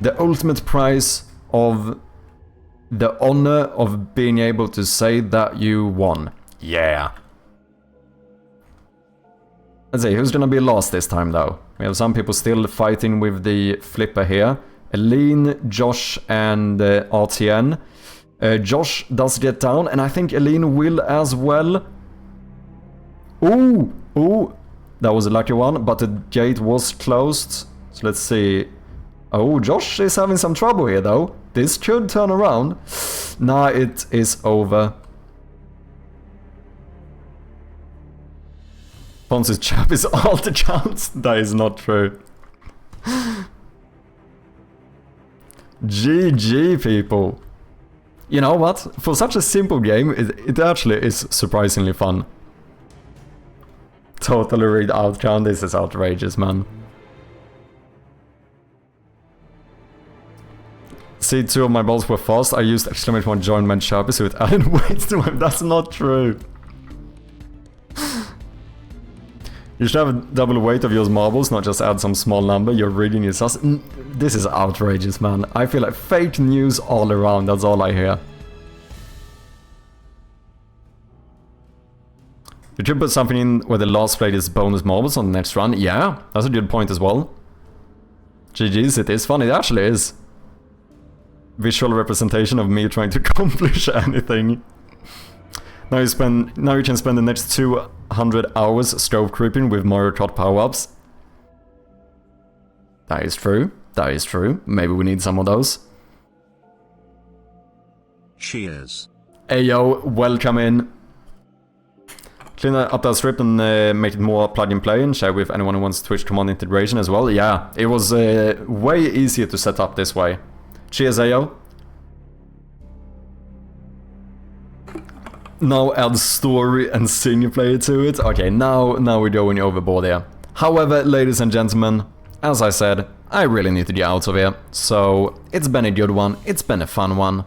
the ultimate prize of the honor of being able to say that you won. Yeah. Let's see, who's gonna be last this time though? We have some people still fighting with the flipper here. Aline, Josh and RTN. Josh does get down and I think Aline will as well. Ooh, that was a lucky one, but the gate was closed. So let's see. Oh, Josh is having some trouble here though. This could turn around. Nah, it is over. Pons' chap is alt accounts. That is not true. GG, people. You know what? For such a simple game, it actually is surprisingly fun. Totally read out count. This is outrageous, man. See, 2 of my balls were fast. I used exclamation mark join man sharpie so it added weight to him. That's not true. You should have a double weight of your marbles, not just add some small number. You're reading it. This is outrageous, man. I feel like fake news all around. That's all I hear. You should put something in where the last plate is bonus marbles on the next run. Yeah, that's a good point as well. GG's, it is fun. It actually is. Visual representation of me trying to accomplish anything. Now you can spend the next 200 hours stove creeping with Mario Kart power-ups. That is true. That is true. Maybe we need some of those. Cheers. Ayo, welcome in. Clean up that script and make it more plug and play and share with anyone who wants Twitch command integration as well. Yeah, it was way easier to set up this way. Cheers, Ayo. Now add story and single player to it. Okay, now we're going overboard here. However, ladies and gentlemen, as I said, I really need to get out of here. So, it's been a good one, it's been a fun one.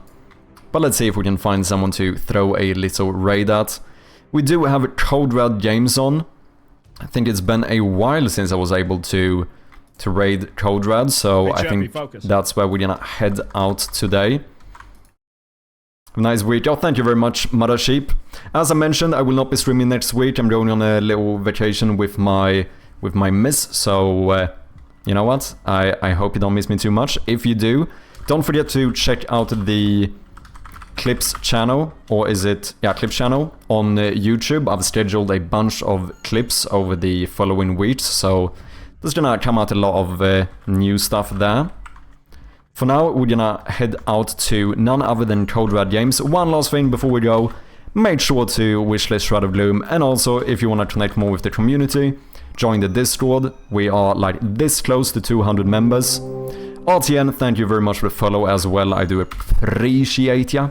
But let's see if we can find someone to throw a little raid at. We do have Code Red games on. I think it's been a while since I was able to raid Code Red, so I think that's where we're gonna head out today. Have a nice week. Oh, thank you very much, Mother Sheep. As I mentioned, I will not be streaming next week. I'm going on a little vacation with my miss, so you know what? I hope you don't miss me too much. If you do, don't forget to check out the Clips channel, or is it, yeah, Clips channel on YouTube. I've scheduled a bunch of clips over the following weeks, so there's gonna come out a lot of new stuff there. For now, we're gonna head out to none other than Code Red Games. One last thing before we go, make sure to wishlist Shroud of Gloom, and also if you wanna connect more with the community, join the Discord. We are like this close to 200 members. RTN, thank you very much for the follow as well, I do appreciate ya.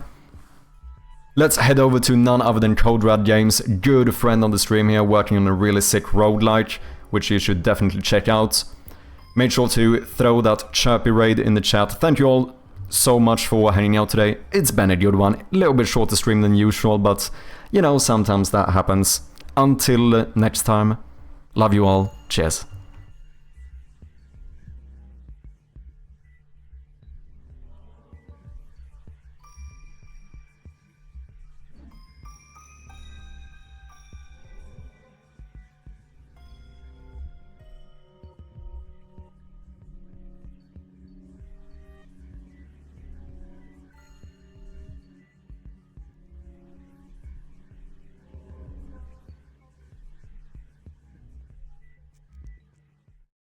Let's head over to none other than Code Red Games, good friend on the stream here, working on a really sick roguelike, which you should definitely check out. Make sure to throw that chirpy raid in the chat. Thank you all so much for hanging out today. It's been a good one, a little bit shorter stream than usual, but you know, sometimes that happens. Until next time, love you all, cheers.